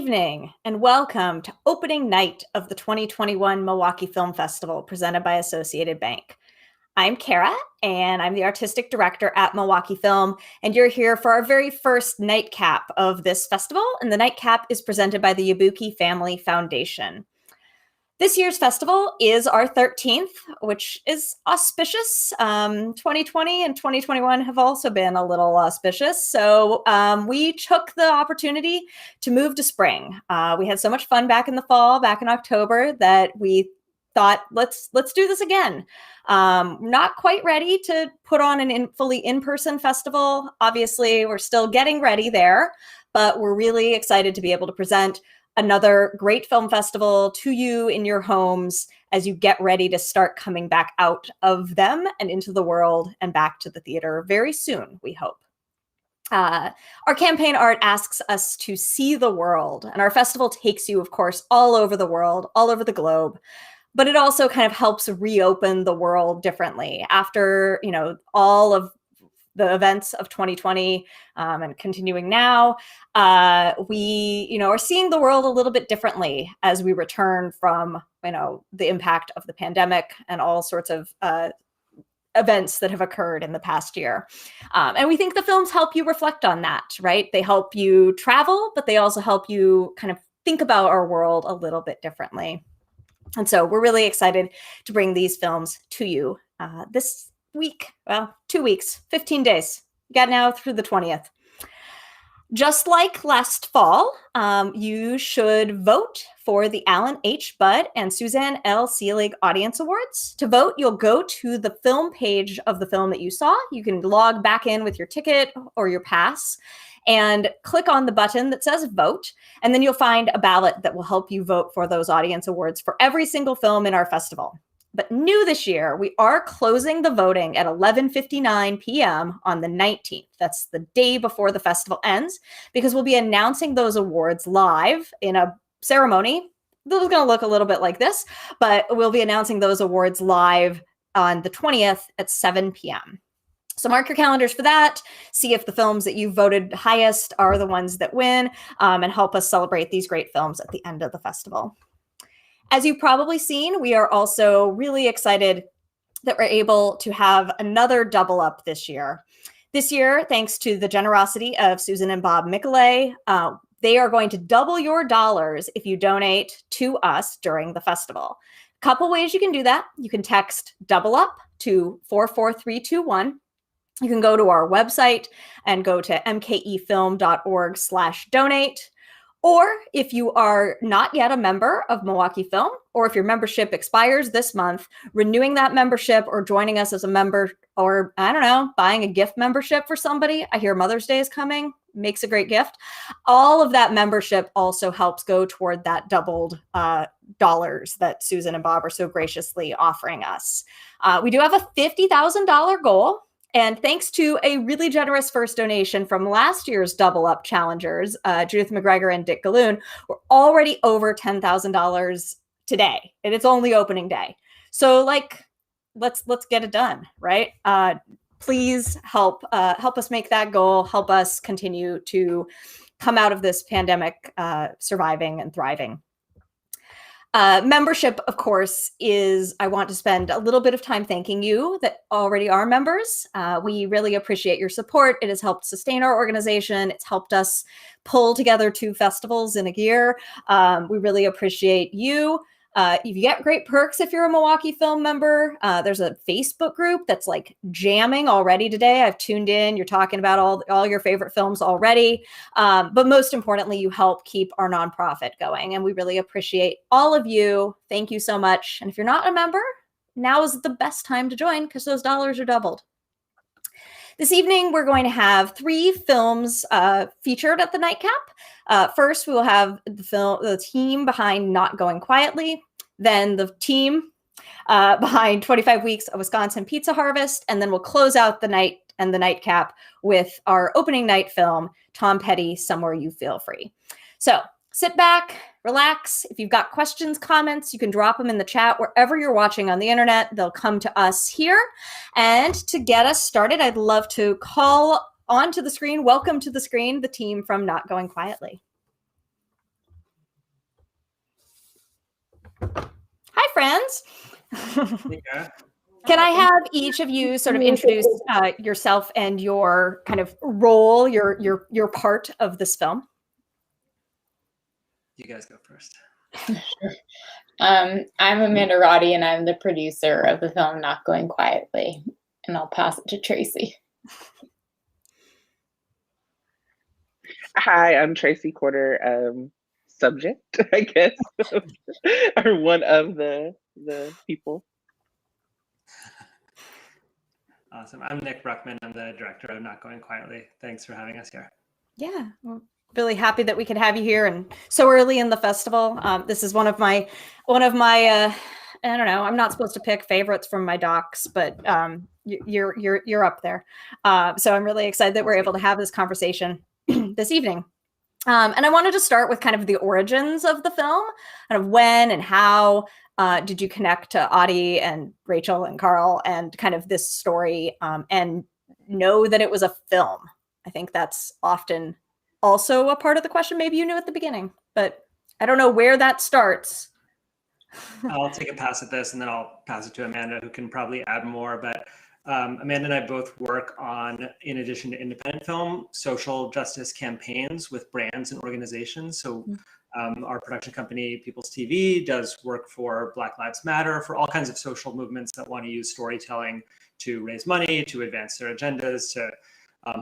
evening, and welcome to opening night of the 2021 Milwaukee Film Festival presented by Associated Bank. I'm Kara, and I'm the artistic director at Milwaukee Film, and you're here for our very first nightcap of this festival, and the nightcap is presented by the Yabuki Family Foundation. This year's festival is our 13th, which is auspicious. 2020 and 2021 have also been a little auspicious. So we took the opportunity to move to spring. We had so much fun back in the fall, back in October, that we thought, let's do this again. Not quite ready to put on an fully in-person festival. Obviously, we're still getting ready there, but we're really excited to be able to present another great film festival to you in your homes as you get ready to start coming back out of them and into the world and back to the theater very soon, we hope. Our campaign art asks us to see the world, and our festival takes you, of course, all over the world, all over the globe. But it also kind of helps reopen the world differently after, all of the events of 2020 and continuing now. We, are seeing the world a little bit differently as we return from, the impact of the pandemic and all sorts of events that have occurred in the past year. And we think the films help you reflect on that, right? They help you travel, but they also help you kind of think about our world a little bit differently. And so we're really excited to bring these films to you this week. Well, 2 weeks, 15 days. We got now through the 20th. Just like last fall, you should vote for the Alan H. Budd and Suzanne L. Seelig Audience Awards. To vote, you'll go to the film page of the film that you saw. You can log back in with your ticket or your pass and click on the button that says vote. And then you'll find a ballot that will help you vote for those audience awards for every single film in our festival. But new this year, we are closing the voting at 11:59 p.m. on the 19th. That's the day before the festival ends, because we'll be announcing those awards live in a ceremony that is going to look a little bit like this, but we'll be announcing those awards live on the 20th at 7 p.m. So mark your calendars for that. See if the films that you voted highest are the ones that win, and help us celebrate these great films at the end of the festival. As you've probably seen, we are also really excited that we're able to have another double up this year. This year, thanks to the generosity of Susan and Bob Michelet, they are going to double your dollars if you donate to us during the festival. A couple ways you can do that. You can text double up to 44321. You can go to our website and go to mkefilm.org/donate. Or if you are not yet a member of Milwaukee Film, or if your membership expires this month, renewing that membership or joining us as a member, or buying a gift membership for somebody. I hear Mother's Day is coming, makes a great gift. All of that membership also helps go toward that doubled dollars that Susan and Bob are so graciously offering us. We do have a $50,000 goal. And thanks to a really generous first donation from last year's Double Up challengers, Judith McGregor and Dick Galloon, we're already over $10,000 today, and it's only opening day. So, let's get it done, right? Please help us make that goal. Help us continue to come out of this pandemic surviving and thriving. Membership, of course, I want to spend a little bit of time thanking you that already are members. We really appreciate your support. It has helped sustain our organization. It's helped us pull together 2 festivals in a year. We really appreciate you. You get great perks if you're a Milwaukee Film member. There's a Facebook group that's like jamming already today. I've tuned in. You're talking about all your favorite films already. But most importantly, you help keep our nonprofit going. And we really appreciate all of you. Thank you so much. And if you're not a member, now is the best time to join because those dollars are doubled. This evening, we're going to have 3 films featured at the nightcap. First, we will have the team behind Not Going Quietly, then the team behind 25 Weeks of Wisconsin Pizza Harvest, and then we'll close out the night and the nightcap with our opening night film, Tom Petty, Somewhere You Feel Free. So sit back, relax. If you've got questions, comments, you can drop them in the chat wherever you're watching on the internet. They'll come to us here. And to get us started, I'd love to call onto the screen, welcome to the screen, the team from Not Going Quietly. Hi, friends. Yeah. Can I have each of you sort of introduce yourself and your kind of role, your part of this film? You guys go first. I'm Amanda Roddy, and I'm the producer of the film Not Going Quietly, and I'll pass it to Tracy. Hi, I'm Tracy Quarter, subject, I guess, or one of the people. Awesome. I'm Nick Bruckman. I'm the director of Not Going Quietly. Thanks for having us here. Yeah, we're really happy that we could have you here and so early in the festival. This is one of my I don't know, I'm not supposed to pick favorites from my docs, but you're up there. So I'm really excited that we're able to have this conversation this evening. And I wanted to start with kind of the origins of the film, kind of when and how did you connect to Audie and Rachel and Carl and kind of this story and know that it was a film? I think that's often also a part of the question. Maybe you knew at the beginning, but I don't know where that starts. I'll take a pass at this and then I'll pass it to Amanda, who can probably add more. But Amanda and I both work on, in addition to independent film, social justice campaigns with brands and organizations. So our production company, People's TV, does work for Black Lives Matter, for all kinds of social movements that want to use storytelling to raise money, to advance their agendas, to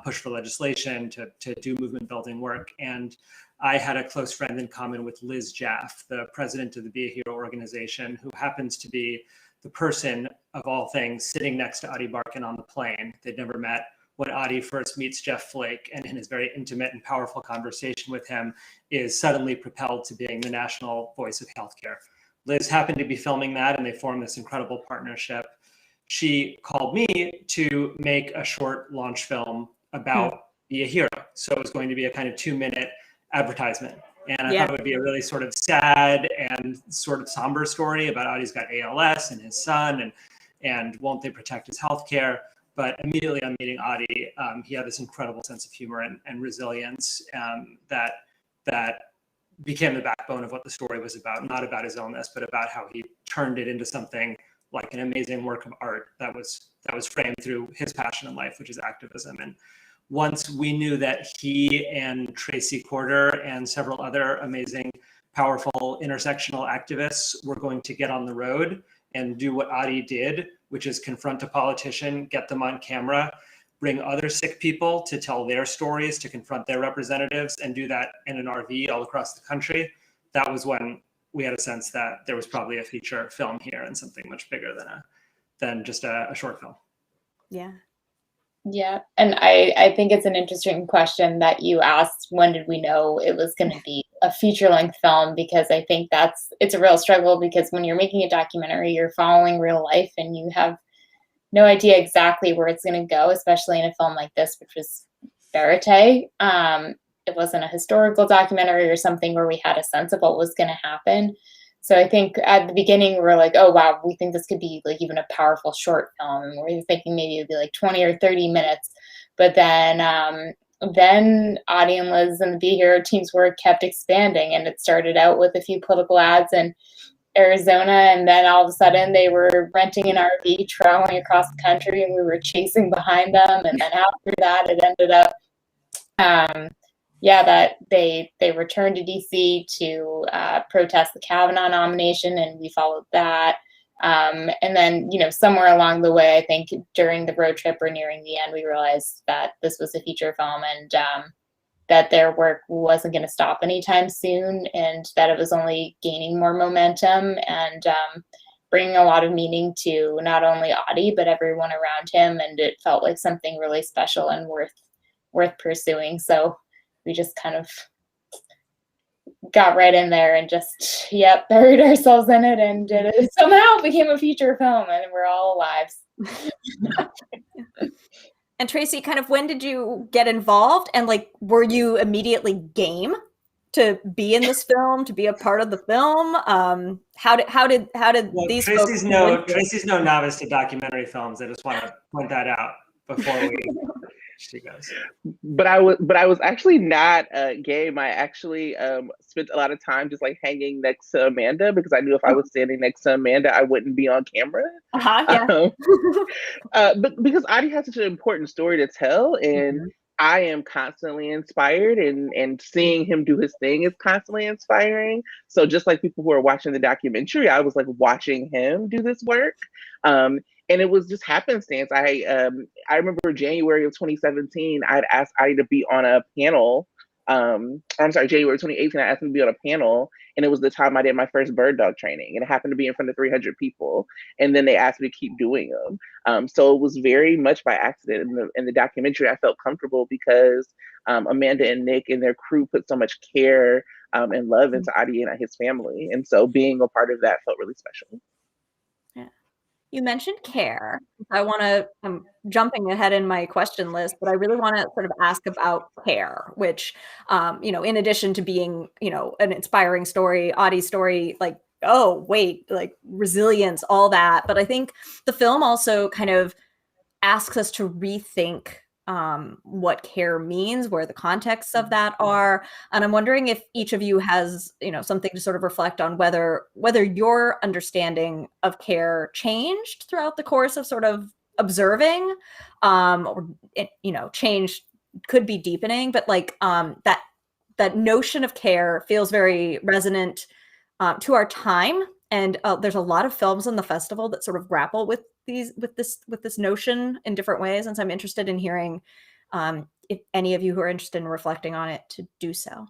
push for legislation, to do movement building work. And I had a close friend in common with Liz Jaff, the president of the Be a Hero organization, who happens to be the person of all things sitting next to Audie Barkan on the plane. They'd never met. When Audie first meets Jeff Flake, and in his very intimate and powerful conversation with him, is suddenly propelled to being the national voice of healthcare. Liz happened to be filming that, and they formed this incredible partnership. She called me to make a short launch film about Be a Hero. So it was going to be a kind of 2-minute advertisement. And I thought it would be a really sort of sad and sort of somber story about Audie's got ALS and his son, and won't they protect his healthcare? But immediately on meeting Audie, he had this incredible sense of humor and resilience that became the backbone of what the story was about, not about his illness, but about how he turned it into something like an amazing work of art that was framed through his passion in life, which is activism. And once we knew that he and Tracy Quarter and several other amazing, powerful intersectional activists were going to get on the road and do what Audie did, which is confront a politician, get them on camera, bring other sick people to tell their stories, to confront their representatives, and do that in an RV all across the country, that was when we had a sense that there was probably a feature film here and something much bigger than just a short film. Yeah. Yeah, and I think it's an interesting question that you asked, when did we know it was going to be a feature-length film? Because I think it's a real struggle, because when you're making a documentary, you're following real life and you have no idea exactly where it's going to go, especially in a film like this, which was verite. It wasn't a historical documentary or something where we had a sense of what was going to happen. So I think at the beginning we were like, oh, wow, we think this could be like even a powerful short film. And we were thinking maybe it'd be like 20 or 30 minutes. But then Audie and Liz and the Be Hero team's work kept expanding. And it started out with a few political ads in Arizona. And then all of a sudden they were renting an RV, traveling across the country, and we were chasing behind them. And then after that, it ended up that they returned to DC to protest the Kavanaugh nomination, and we followed that. And then, somewhere along the way, I think during the road trip or nearing the end, we realized that this was a feature film, and that their work wasn't going to stop anytime soon, and that it was only gaining more momentum and bringing a lot of meaning to not only Audie, but everyone around him. And it felt like something really special and worth pursuing. So we just kind of got right in there and just, buried ourselves in it, and it somehow became a feature film, and we're all alive. And Tracy, kind of when did you get involved, and like, were you immediately game to be in this film, to be a part of the film? How did these Tracy's no novice to documentary films. I just want to point that out. before we see you guys. But I was actually not game. I actually spent a lot of time just like hanging next to Amanda because I knew if I was standing next to Amanda, I wouldn't be on camera. Yeah. But because Adi has such an important story to tell, and I am constantly inspired, and seeing him do his thing is constantly inspiring. So just like people who are watching the documentary, I was like watching him do this work. And it was just happenstance. I remember January of 2017, I'd asked Adi to be on a panel. I'm sorry, January 2018, I asked him to be on a panel, and it was the time I did my first bird dog training, and it happened to be in front of 300 people. And then they asked me to keep doing them. So it was very much by accident. In the documentary, I felt comfortable because Amanda and Nick and their crew put so much care and love into Adi and his family. And so being a part of that felt really special. You mentioned care. I'm jumping ahead in my question list, but I really want to sort of ask about care, which, in addition to being, an inspiring story, Adi's story, like, oh, wait, like resilience, all that. But I think the film also kind of asks us to rethink what care means, where the contexts of that are. And I'm wondering if each of you has, something to sort of reflect on whether your understanding of care changed throughout the course of sort of observing, or change could be deepening, but like that notion of care feels very resonant to our time. And there's a lot of films in the festival that sort of grapple with this notion in different ways. And so I'm interested in hearing if any of you who are interested in reflecting on it to do so.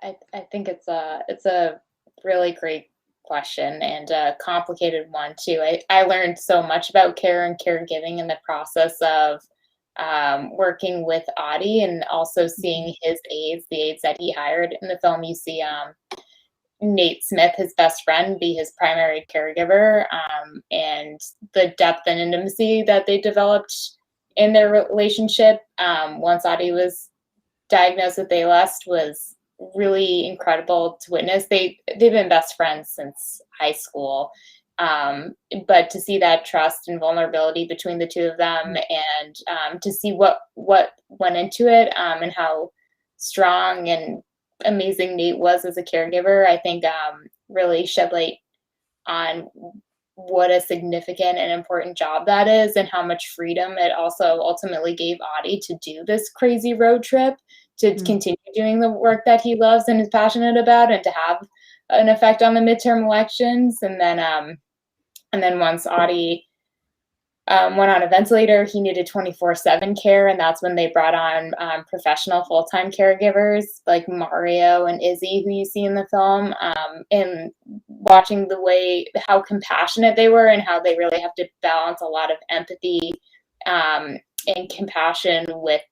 I think it's a really great question and a complicated one too. I learned so much about care and caregiving in the process of working with Adi, and also seeing his aides, the aides that he hired. In the film, you see Nate Smith, his best friend, be his primary caregiver, and the depth and intimacy that they developed in their relationship once Adi was diagnosed with ALS was really incredible to witness. They've been best friends since high school, but to see that trust and vulnerability between the two of them, and to see what went into it, and how strong and amazing Nate was as a caregiver, I think really shed light on what a significant and important job that is, and how much freedom it also ultimately gave Adi to do this crazy road trip, to continue doing the work that he loves and is passionate about, and to have an effect on the midterm elections. And then once Adi went on a ventilator, he needed 24/7 care, and that's when they brought on professional full-time caregivers like Mario and Izzy, who you see in the film, and watching how compassionate they were, and how they really have to balance a lot of empathy and compassion with,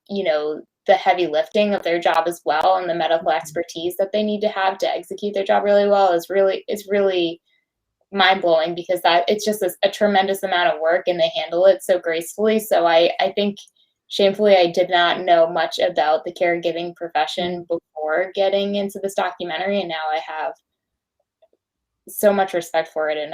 the heavy lifting of their job as well, and the medical expertise that they need to have to execute their job really well is really mind-blowing, because it's just a tremendous amount of work, and they handle it so gracefully. So I think, shamefully, I did not know much about the caregiving profession before getting into this documentary, and now I have so much respect for it. And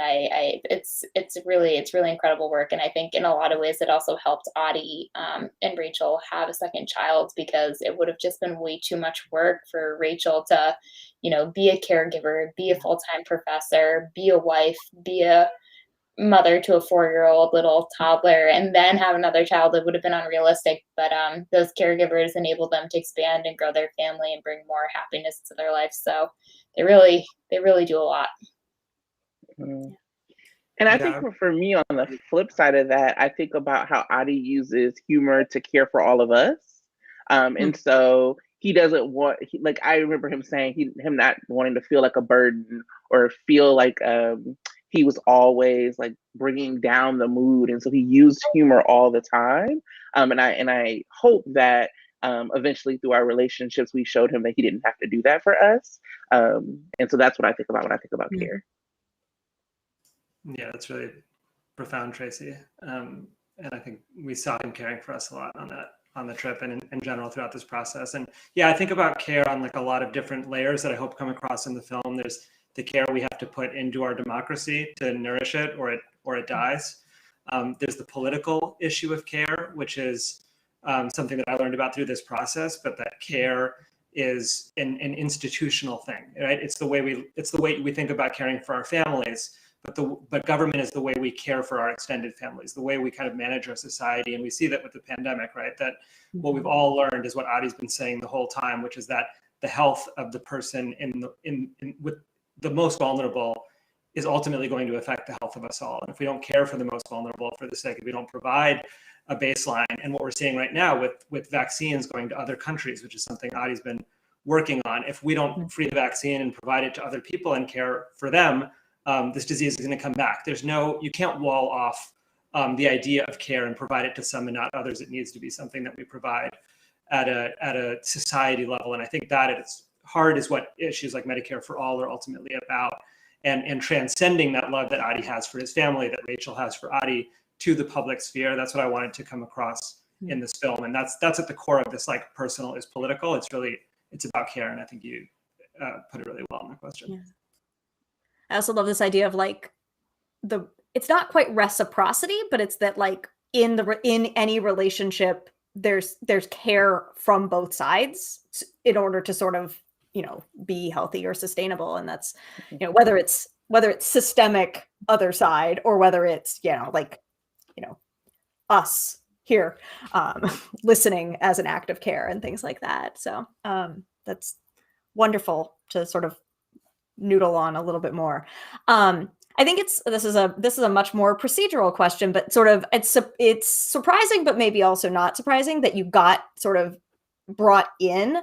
it's really incredible work. And I think in a lot of ways it also helped Adi and Rachel have a second child, because it would have just been way too much work for Rachel to, be a caregiver, be a full-time professor, be a wife, be a mother to a 4-year-old little toddler, and then have another child. That would have been unrealistic. But those caregivers enabled them to expand and grow their family and bring more happiness to their life. So they really do a lot. And I think for me, on the flip side of that, I think about how Adi uses humor to care for all of us. And so he doesn't want, like, I remember him saying him not wanting to feel like a burden, or feel like he was always like bringing down the mood. And so he used humor all the time. And I hope that eventually through our relationships, we showed him that he didn't have to do that for us. And so that's what I think about when I think about care. Yeah, that's really profound, Tracy. And I think we saw him caring for us a lot on the trip, and in general throughout this process. And yeah, I think about care on like a lot of different layers that I hope come across in the film. There's the care we have to put into our democracy to nourish it, or it dies. There's the political issue of care, which is something that I learned about through this process, but that care is an institutional thing, right? It's the way we think about caring for our families, but government is the way we care for our extended families, the way we kind of manage our society. And we see that with the pandemic, right? That what we've all learned is what Adi's been saying the whole time, which is that the health of the person with the most vulnerable is ultimately going to affect the health of us all. And if we don't care for the most vulnerable, for the sake of, we don't provide a baseline. And what we're seeing right now with vaccines going to other countries, which is something Adi's been working on, if we don't free the vaccine and provide it to other people and care for them, this disease is going to come back. You can't wall off the idea of care and provide it to some and not others. It needs to be something that we provide at a society level. And I think that at its heart is what issues like Medicare for All are ultimately about. And transcending that love that Adi has for his family, that Rachel has for Adi, to the public sphere. That's what I wanted to come across in this film. And that's at the core of this, like, personal is political. It's about care. And I think you put it really well in the question. Yeah. I also love this idea of like it's not quite reciprocity, but it's that like in any relationship, there's care from both sides in order to sort of, be healthy or sustainable. And that's, whether it's systemic other side or whether it's, us here listening as an act of care and things like that. So that's wonderful to sort of noodle on a little bit more. I think this is a much more procedural question, but sort of it's surprising, but maybe also not surprising that you got sort of brought in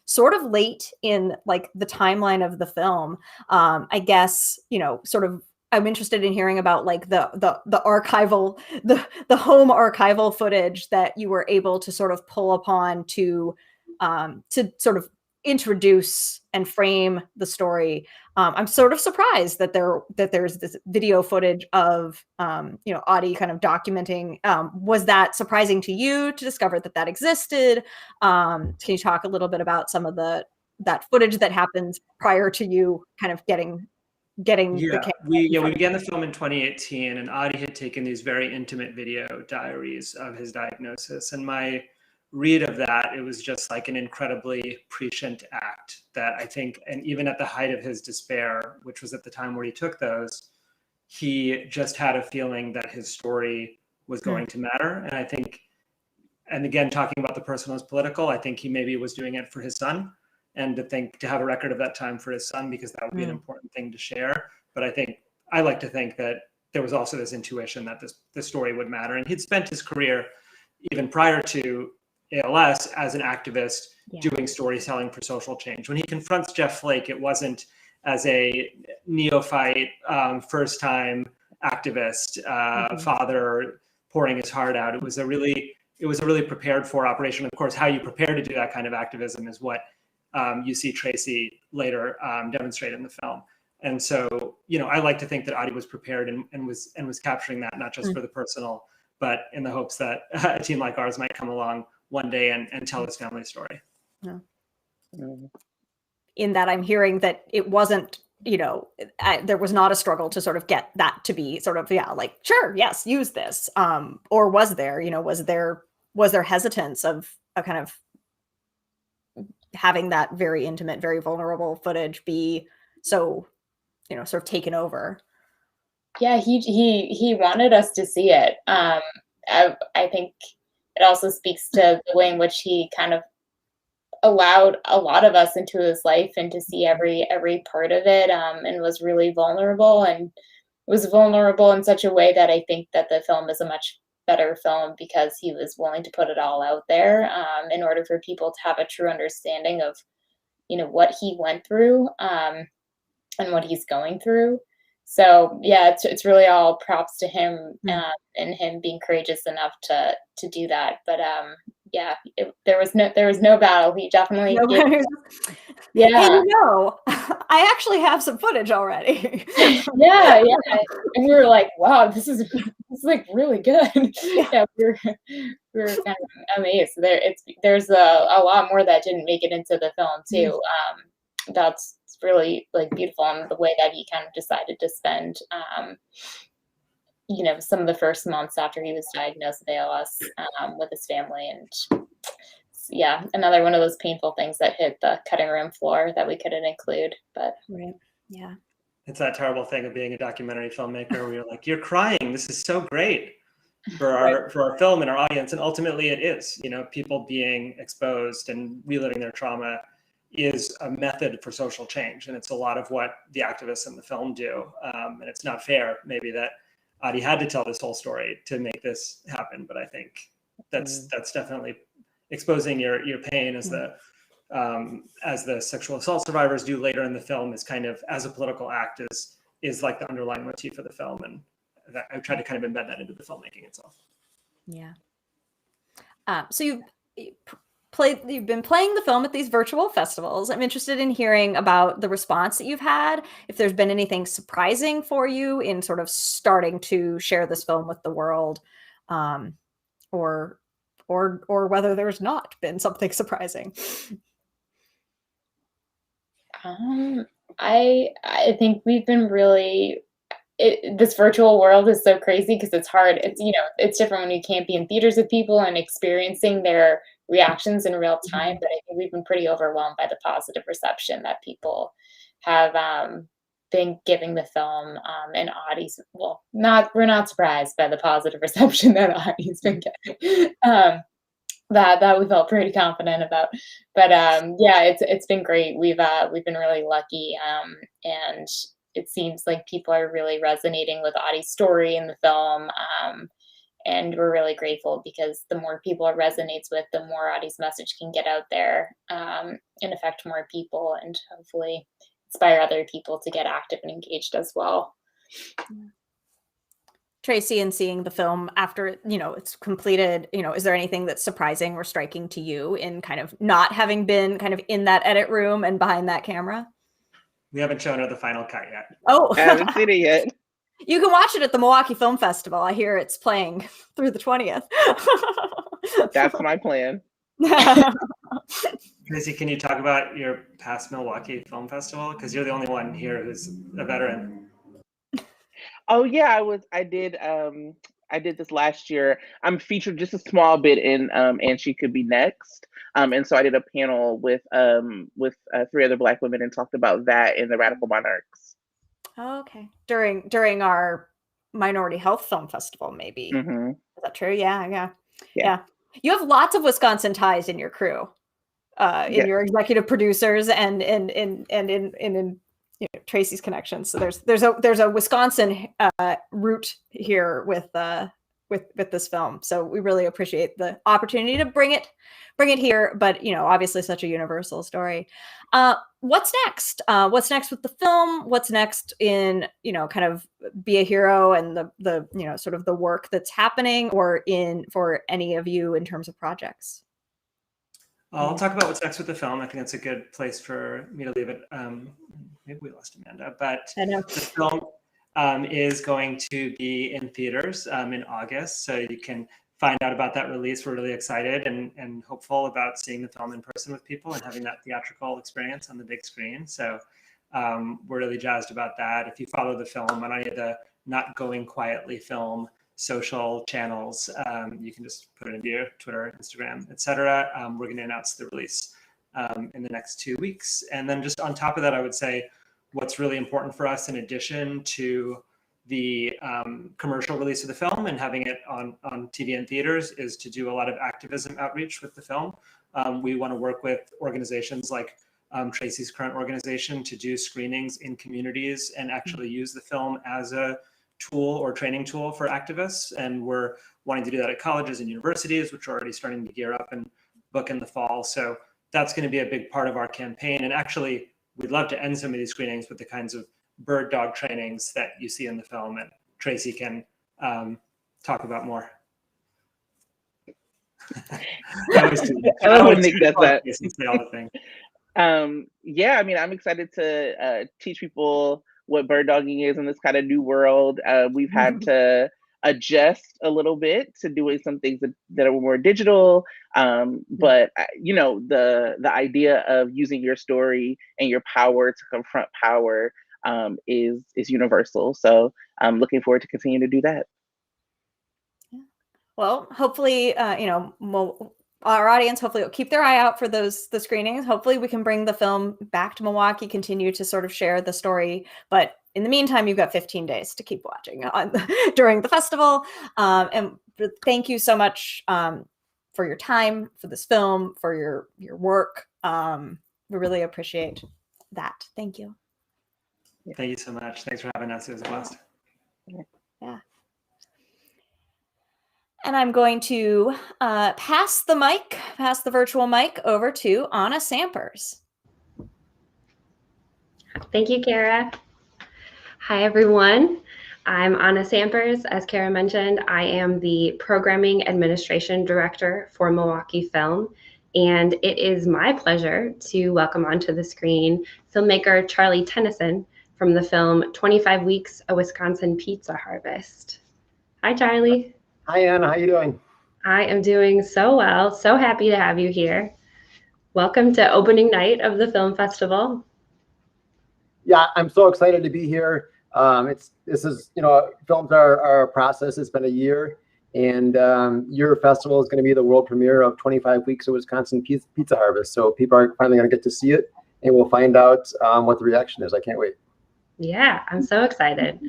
sort of late in like the timeline of the film. I guess, sort of, I'm interested in hearing about like the archival, the home archival footage that you were able to sort of pull upon to sort of introduce and frame the story. I'm sort of surprised that there's this video footage of Adi kind of documenting. Was that surprising to you to discover that existed? Can you talk a little bit about some of that footage that happens prior to you kind of getting we began the film in 2018, and Adi had taken these very intimate video diaries of his diagnosis. And my read of that, it was just like an incredibly prescient act that I think, and even at the height of his despair, which was at the time where he took those, he just had a feeling that his story was going to matter. And I think, and again, talking about the personal as political, I think he maybe was doing it for his son, and to have a record of that time for his son, because that would be an important thing to share. But I like to think that there was also this intuition that this story would matter. And he'd spent his career, even prior to ALS, as an activist doing storytelling for social change. When he confronts Jeff Flake, it wasn't as a neophyte, first-time activist, father pouring his heart out. It was a really prepared for operation. Of course, how you prepare to do that kind of activism is what you see Tracy later demonstrate in the film. And so, I like to think that Adi was prepared and was capturing that, not just for the personal, but in the hopes that a team like ours might come along one day and tell his family story. Yeah. In that, I'm hearing that it wasn't, there was not a struggle to sort of get that to be sort of, like, sure, yes, use this. Or was there, was there hesitance of a kind of having that very intimate, very vulnerable footage be so, sort of taken over? Yeah, he wanted us to see it. I think it also speaks to the way in which he kind of allowed a lot of us into his life and to see every part of it, and was really vulnerable, and was vulnerable in such a way that I think that the film is a much better film because he was willing to put it all out there, in order for people to have a true understanding of, what he went through, and what he's going through. So yeah, it's really all props to him, and him being courageous enough to do that. But there was no battle. He definitely And I actually have some footage already. yeah, and we were like, wow, this is like really good. Yeah, we were kind of amazed. There's a lot more that didn't make it into the film too. That's really like beautiful, and the way that he kind of decided to spend some of the first months after he was diagnosed with ALS, with his family. And yeah, another one of those painful things that hit the cutting room floor that we couldn't include. But Right. Yeah. It's that terrible thing of being a documentary filmmaker where you're like, you're crying. This is so great for our film and our audience. And ultimately it is, people being exposed and reliving their trauma is a method for social change. And it's a lot of what the activists in the film do. And it's not fair maybe that Adi had to tell this whole story to make this happen. But I think that's definitely exposing your pain as the sexual assault survivors do later in the film is kind of as a political act is like the underlying motif of the film. And I tried to kind of embed that into the filmmaking itself. Yeah. So you've been playing the film at these virtual festivals. I'm interested in hearing about the response that you've had, if there's been anything surprising for you in sort of starting to share this film with the world, or whether there's not been something surprising. I think we've been really, this virtual world is so crazy because it's hard. It's, it's different when you can't be in theaters with people and experiencing their reactions in real time. But I think we've been pretty overwhelmed by the positive reception that people have been giving the film. And Adi's, we're not surprised by the positive reception that Adi's been getting. That we felt pretty confident about. But yeah, it's been great. We've been really lucky, and it seems like people are really resonating with Adi's story in the film, and we're really grateful because the more people it resonates with, the more Adi's message can get out there, and affect more people, and hopefully inspire other people to get active and engaged as well. Tracy, in seeing the film after it's completed, is there anything that's surprising or striking to you in kind of not having been kind of in that edit room and behind that camera? We haven't shown her the final cut yet. Oh, I haven't seen it yet. You can watch it at the Milwaukee Film Festival. I hear it's playing through the 20th. That's my plan. Tracy, can you talk about your past Milwaukee Film Festival? Because you're the only one here who's a veteran. Oh yeah, I did this last year. I'm featured just a small bit in And She Could Be Next. And so I did a panel with 3 other Black women and talked about that in the Radical Monarchs. Oh, okay. During our Minority Health Film Festival, maybe. Mm-hmm. Is that true? Yeah. You have lots of Wisconsin ties in your crew, in your executive producers and in Tracy's connections. So there's a Wisconsin root here with this film. So we really appreciate the opportunity to bring it here. But obviously such a universal story. What's next? What's next with the film? What's next in kind of Be a Hero and the sort of the work that's happening, or for any of you in terms of projects? I'll talk about what's next with the film. I think that's a good place for me to leave it. Maybe we lost Amanda, but the film is going to be in theaters in August. So you can find out about that release. We're really excited and hopeful about seeing the film in person with people and having that theatrical experience on the big screen. So we're really jazzed about that. If you follow the film on any of the Not Going Quietly film social channels, you can just put it into your Twitter, Instagram, etc. We're going to announce the release in the next 2 weeks. And then just on top of that, I would say what's really important for us, in addition to the commercial release of the film and having it on TV and theaters, is to do a lot of activism outreach with the film. We want to work with organizations like Tracy's current organization to do screenings in communities and actually use the film as a tool or training tool for activists. And we're wanting to do that at colleges and universities, which are already starting to gear up and book in the fall. So that's going to be a big part of our campaign. And actually, we'd love to end some of these screenings with the kinds of bird dog trainings that you see in the film, and Tracy can talk about more. I would think that's that. Say all the things. Yeah, I mean, I'm excited to teach people what bird dogging is in this kind of new world. We've had to adjust a little bit to doing some things that are more digital. But the idea of using your story and your power to confront power is universal. So I'm looking forward to continuing to do that. Well, hopefully, our audience hopefully will keep their eye out for the screenings. Hopefully we can bring the film back to Milwaukee, continue to sort of share the story. But in the meantime, you've got 15 days to keep watching during the festival. And thank you so much for your time, for this film, for your work. We really appreciate that. Thank you. Thank you so much. Thanks for having us. It was a blast. Yeah. And I'm going to pass the virtual mic over to Anna Sampers. Thank you, Kara. Hi, everyone. I'm Anna Sampers. As Kara mentioned, I am the Programming Administration Director for Milwaukee Film, and it is my pleasure to welcome onto the screen filmmaker Charlie Tennessen from the film 25 Weeks, A Wisconsin Pizza Harvest. Hi, Charlie. Hi, Anna. How you doing? I am doing so well. So happy to have you here. Welcome to opening night of the film festival. Yeah, I'm so excited to be here. Films are a process. It's been a year, and your festival is going to be the world premiere of 25 Weeks of Wisconsin Pizza Harvest. So people are finally going to get to see it, and we'll find out what the reaction is. I can't wait. Yeah, I'm so excited.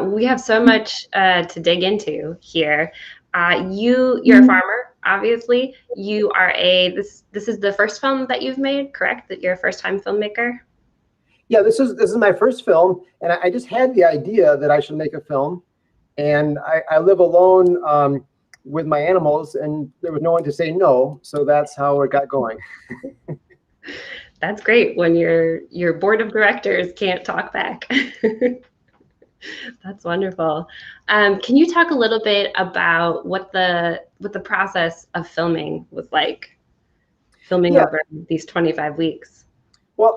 We have so much to dig into here. You're a farmer, obviously. You are this is the first film that you've made, correct? That you're a first-time filmmaker? Yeah, this is my first film, and I just had the idea that I should make a film. And I live alone with my animals, and there was no one to say no, so that's how it got going. That's great when your board of directors can't talk back. That's wonderful. Can you talk a little bit about what the process of filming was like? Filming over these 25 weeks. Well,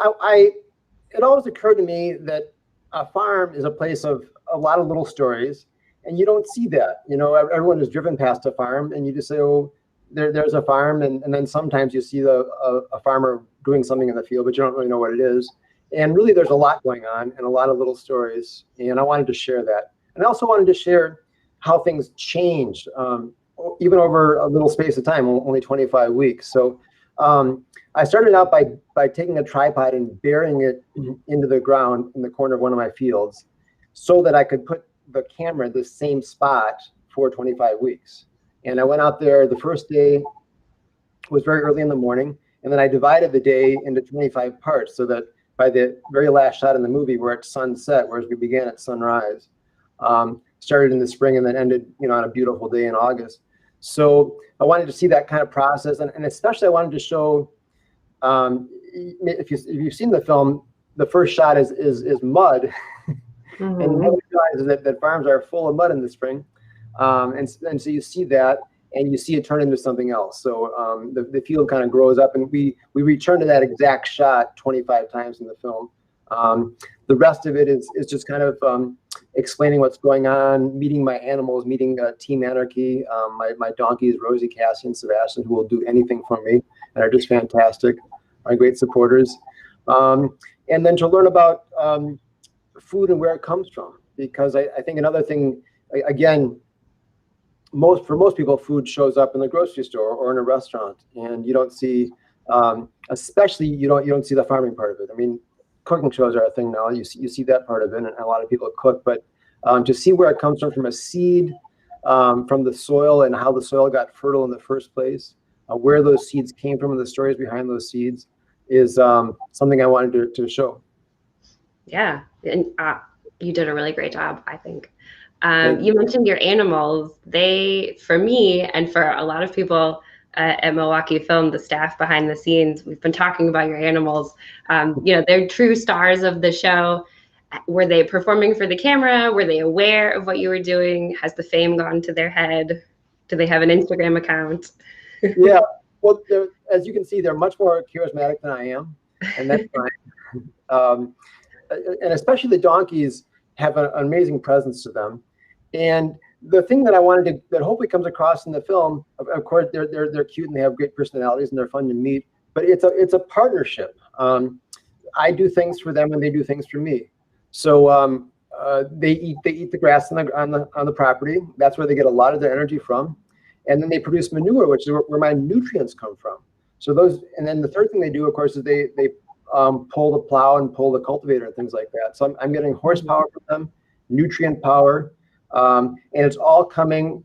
it always occurred to me that a farm is a place of a lot of little stories, and you don't see that. You know, everyone is driven past a farm, and you just say, "Oh, there's a farm," and then sometimes you see a farmer doing something in the field, but you don't really know what it is. And really, there's a lot going on and a lot of little stories, and I wanted to share that. And I also wanted to share how things changed, even over a little space of time, only 25 weeks. So I started out by taking a tripod and burying it into the ground in the corner of one of my fields so that I could put the camera in the same spot for 25 weeks. And I went out there. The first day was very early in the morning, and then I divided the day into 25 parts so that by the very last shot in the movie, we're at sunset, whereas we began at sunrise. Started in the spring and then ended, on a beautiful day in August. So I wanted to see that kind of process, and especially I wanted to show, if you've seen the film, the first shot is mud, mm-hmm. And nobody realizes that farms are full of mud in the spring, and so you see that, and you see it turn into something else. So the field kind of grows up, and we return to that exact shot 25 times in the film. The rest of it is just kind of explaining what's going on, meeting my animals, meeting Team Anarchy, my donkeys, Rosie, Cassie, and Sebastian, who will do anything for me and are just fantastic, are great supporters. And then to learn about food and where it comes from, because I think another thing, again, for most people, food shows up in the grocery store or in a restaurant, and you don't see, especially you don't see the farming part of it. I mean, cooking shows are a thing now. You see that part of it, and a lot of people cook, but to see where it comes from a seed, from the soil and how the soil got fertile in the first place, where those seeds came from and the stories behind those seeds is something I wanted to show. Yeah, and you did a really great job, I think. You mentioned your animals. They, for me and for a lot of people at Milwaukee Film, the staff behind the scenes, we've been talking about your animals. They're true stars of the show. Were they performing for the camera? Were they aware of what you were doing? Has the fame gone to their head? Do they have an Instagram account? Yeah, well, as you can see, they're much more charismatic than I am, and that's fine. And especially the donkeys have an amazing presence to them. And the thing that I wanted that hopefully comes across in the film, of course, they're cute and they have great personalities and they're fun to meet, but it's a partnership. I do things for them and they do things for me. So they eat the grass on the property. That's where they get a lot of their energy from. And then they produce manure, which is where my nutrients come from. So those, and then the third thing they do, of course, is they pull the plow and pull the cultivator and things like that. So I'm getting horsepower from them, nutrient power, and it's all coming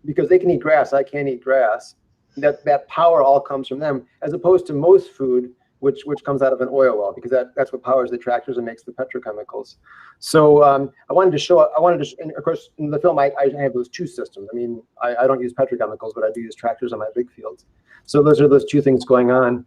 because they can eat grass. I can't eat grass. That power all comes from them, as opposed to most food, which comes out of an oil well, because that's what powers the tractors and makes the petrochemicals. So I wanted to show, and of course in the film I have those two systems. I mean, I don't use petrochemicals, but I do use tractors on my big fields. So those are those two things going on.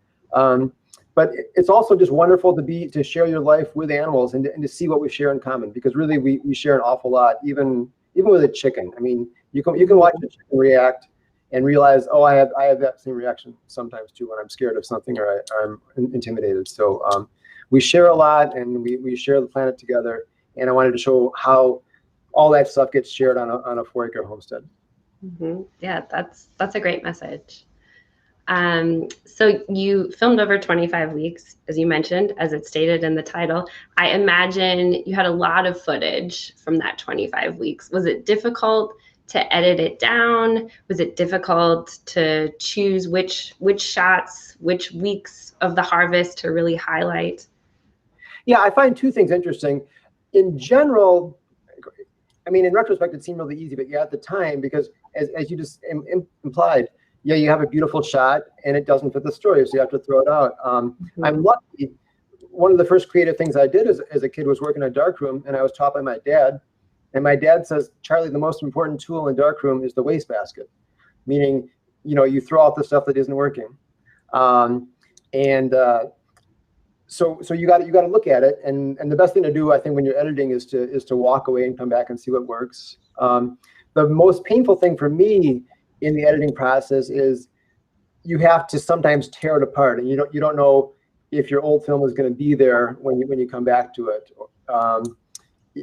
But it's also just wonderful to share your life with animals and to see what we share in common, because really we share an awful lot, even with a chicken. I mean, you can watch a chicken react and realize, oh, I have that same reaction sometimes too when I'm scared of something or I'm intimidated. So we share a lot, and we share the planet together. And I wanted to show how all that stuff gets shared on a 4-acre homestead. Mm-hmm. Yeah, that's a great message. So you filmed over 25 weeks, as you mentioned, as it's stated in the title. I imagine you had a lot of footage from that 25 weeks. Was it difficult to edit it down? Was it difficult to choose which shots, which weeks of the harvest to really highlight? Yeah, I find two things interesting. In general, I mean, in retrospect, it seemed really easy, but yeah, at the time, because as you just implied, yeah, you have a beautiful shot and it doesn't fit the story, so you have to throw it out. I'm lucky. One of the first creative things I did as a kid was work in a darkroom, and I was taught by my dad. And my dad says, Charlie, the most important tool in darkroom is the wastebasket, meaning, you throw out the stuff that isn't working. So you got to look at it, and the best thing to do, I think, when you're editing is to walk away and come back and see what works. The most painful thing for me in the editing process is you have to sometimes tear it apart, and you don't know if your old film is going to be there when you come back to it.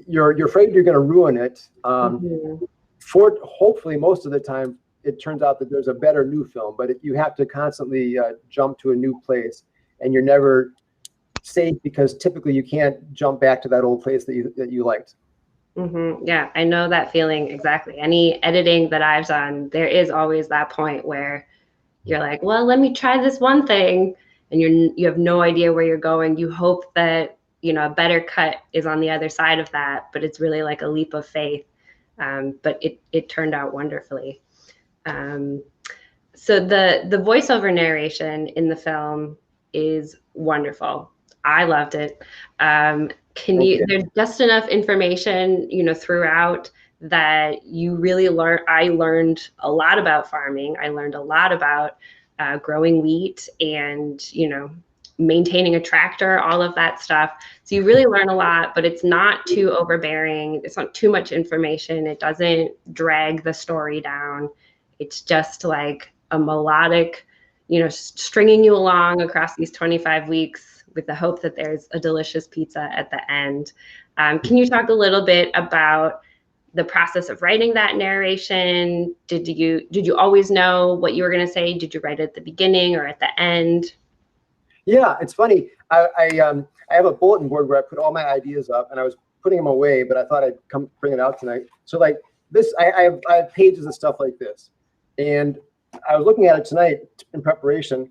You're afraid you're going to ruin it. Hopefully, most of the time, it turns out that there's a better new film, but you have to constantly jump to a new place, and you're never safe because typically you can't jump back to that old place that you liked. Mm-hmm. Yeah, I know that feeling exactly. Any editing that I've done, there is always that point where you're like, well, let me try this one thing, and you have no idea where you're going. You hope that a better cut is on the other side of that, but it's really like a leap of faith. But it turned out wonderfully. So the voiceover narration in the film is wonderful. I loved it. There's just enough information, throughout that you really I learned a lot about farming. I learned a lot about growing wheat and, maintaining a tractor, all of that stuff. So you really learn a lot, but it's not too overbearing. It's not too much information. It doesn't drag the story down. It's just like a melodic, stringing you along across these 25 weeks with the hope that there's a delicious pizza at the end. Can you talk a little bit about the process of writing that narration? Did you always know what you were going to say? Did you write it at the beginning or at the end? Yeah, it's funny. I have a bulletin board where I put all my ideas up, and I was putting them away, but I thought I'd come bring it out tonight. So like this, I have pages of stuff like this, and I was looking at it tonight in preparation.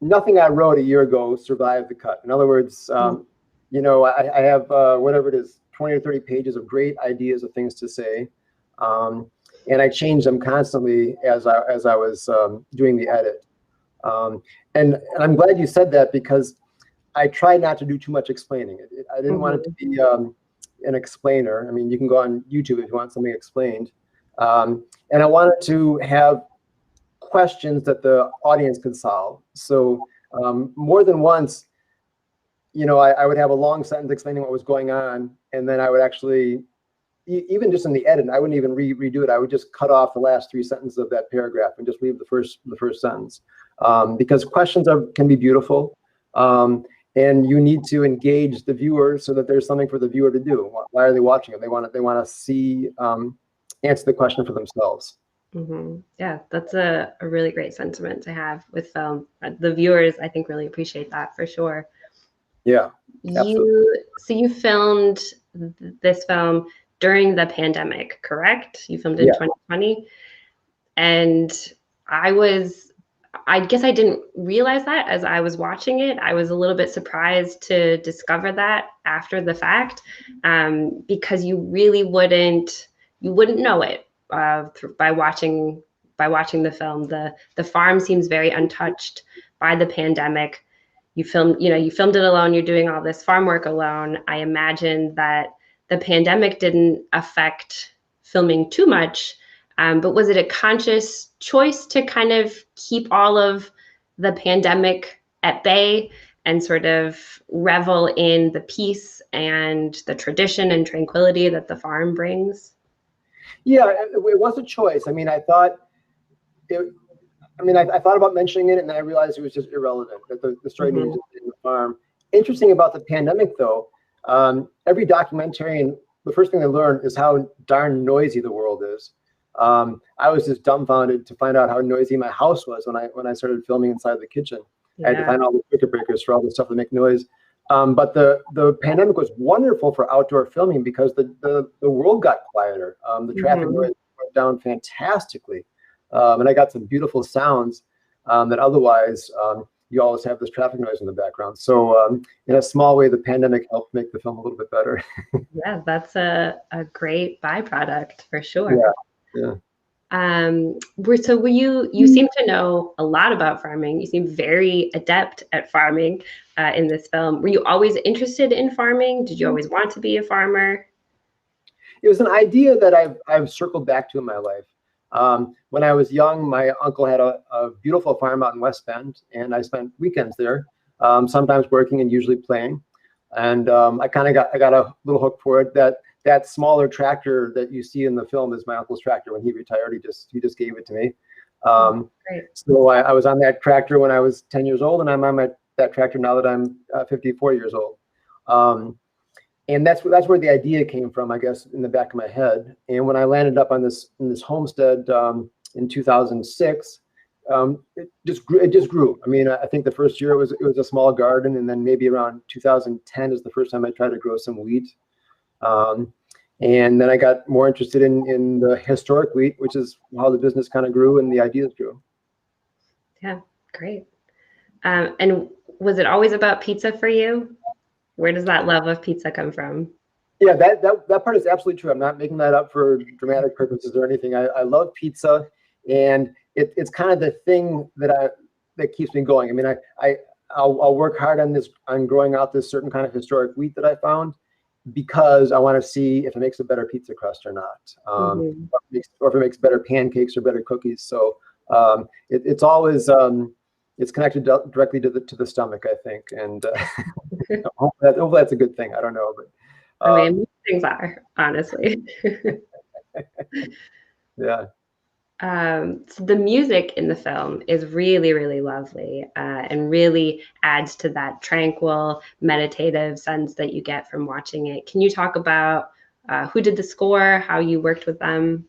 Nothing I wrote a year ago survived the cut. In other words, I have whatever it is, 20 or 30 pages of great ideas of things to say, and I changed them constantly as I was doing the edit. And I'm glad you said that, because I tried not to do too much explaining. I didn't want it to be an explainer. I mean, you can go on YouTube if you want something explained. And I wanted to have questions that the audience could solve. So more than once, I would have a long sentence explaining what was going on, and then I would actually, even just in the edit, I wouldn't even redo it. I would just cut off the last 3 sentences of that paragraph and just leave the first sentence. Because questions can be beautiful, and you need to engage the viewer so that there's something for the viewer to do. Why are they watching it? They want to see, answer the question for themselves. Mm-hmm. Yeah, that's a really great sentiment to have with film. The viewers, I think, really appreciate that for sure. Yeah, absolutely. You filmed this film during the pandemic, correct? You filmed in 2020. And I guess I didn't realize that as I was watching it. I was a little bit surprised to discover that after the fact, because you really wouldn't know it by watching the film. The farm seems very untouched by the pandemic. You filmed it alone. You're doing all this farm work alone. I imagine that the pandemic didn't affect filming too much. But was it a conscious choice to kind of keep all of the pandemic at bay and sort of revel in the peace and the tradition and tranquility that the farm brings? Yeah, it was a choice. I mean, I thought about mentioning it, and then I realized it was just irrelevant, that the story needed to be in the farm. Interesting about the pandemic, though, every documentarian, the first thing they learn is how darn noisy the world is. I was just dumbfounded to find out how noisy my house was when I started filming inside the kitchen. I had to find all the circuit breakers for all the stuff that make noise. But the pandemic was wonderful for outdoor filming because the world got quieter. The traffic noise went down fantastically. And I got some beautiful sounds that otherwise you always have this traffic noise in the background. So in a small way, the pandemic helped make the film a little bit better. Yeah, that's a great byproduct for sure. Yeah. So you seem to know a lot about farming. You seem very adept at farming in this film. Were you always interested in farming? Did you always want to be a farmer? It was an idea that I've circled back to in my life. When I was young, my uncle had a beautiful farm out in West Bend, and I spent weekends there, sometimes working and usually playing. And I got a little hook for it. That smaller tractor that you see in the film is my uncle's tractor. When he retired, he just gave it to me. Great. So I was on that tractor when I was 10 years old, and I'm on that tractor now that I'm 54 years old. And that's where the idea came from, I guess, in the back of my head. And when I landed up in this homestead in 2006, it just grew. I mean, I think the first year it was a small garden, and then maybe around 2010 is the first time I tried to grow some wheat. And then I got more interested in the historic wheat, which is how the business kind of grew and the ideas grew. Yeah, great. And was it always about pizza for you? Where does that love of pizza come from? Yeah, that part is absolutely true. I'm not making that up for dramatic purposes or anything. I love pizza, and it's kind of the thing that keeps me going. I mean, I'll work hard on growing out this certain kind of historic wheat that I found, because I want to see if it makes a better pizza crust or not, or if it makes better pancakes or better cookies. So it's always it's connected directly to the stomach, I think, and hopefully that's a good thing. I don't know, but I mean, things are, honestly. Yeah. So the music in the film is really, really lovely, and really adds to that tranquil, meditative sense that you get from watching it. Can you talk about who did the score, how you worked with them?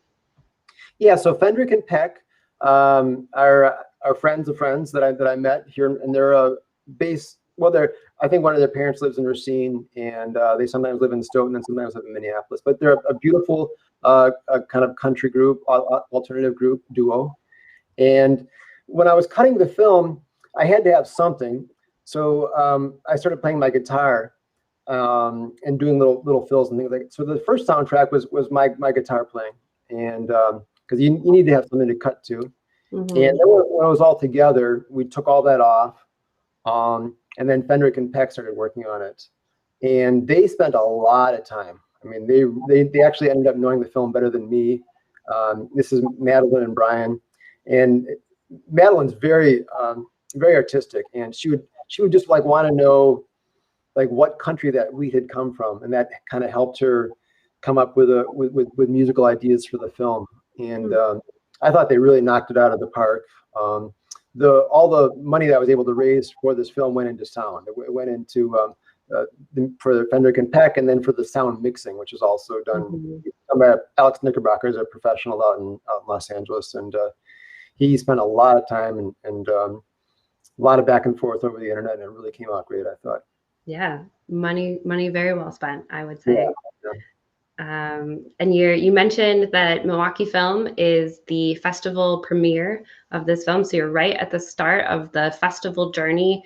Yeah, so Fendrick and Peck are friends of friends that I met here, and they're based. Well, I think one of their parents lives in Racine, and they sometimes live in Stoughton and sometimes live in Minneapolis. But they're a beautiful kind of country group, alternative group duo. And when I was cutting the film, I had to have something. So I started playing my guitar and doing little fills and things like that. So the first soundtrack was my guitar playing, and because you need to have something to cut to. And then when it was all together, we took all that off. And then Fendrick and Peck started working on it, and they spent a lot of time. I mean, they actually ended up knowing the film better than me. This is Madeline and Brian, and Madeline's very artistic, and she would just like want to know like what country that wheat had come from, and that kind of helped her come up with musical ideas for the film. And I thought they really knocked it out of the park. All the money that I was able to raise for this film went into sound. It went into for Fendrick and Peck, and then for the sound mixing, which is also done by Alex Knickerbocker, is a professional out in Los Angeles, and he spent a lot of time and a lot of back and forth over the internet, and it really came out great, I thought. Yeah, money very well spent, I would say. And you mentioned that Milwaukee Film is the festival premiere of this film. So you're right at the start of the festival journey.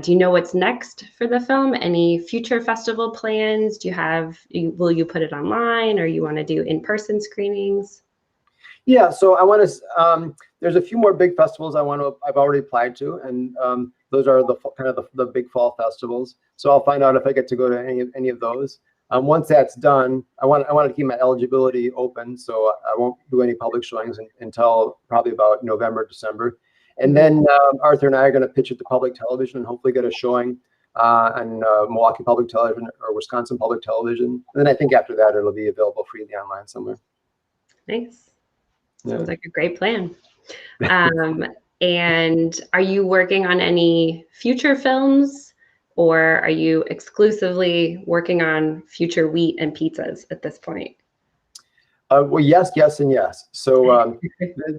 Do you know what's next for the film? Any future festival plans? Will you put it online, or you want to do in-person screenings? Yeah, so I want to. There's a few more big festivals I've already applied to, and those are the big fall festivals. So I'll find out if I get to go to any of those. Once that's done, I want to keep my eligibility open, so I won't do any public showings until probably about November, December. And then Arthur and I are going to pitch it to public television and hopefully get a showing on Milwaukee Public Television or Wisconsin Public Television. And then I think after that, it'll be available freely online somewhere. Nice. Yeah. Sounds like a great plan. And are you working on any future films, or are you exclusively working on future wheat and pizzas at this point? Well, yes, and yes. So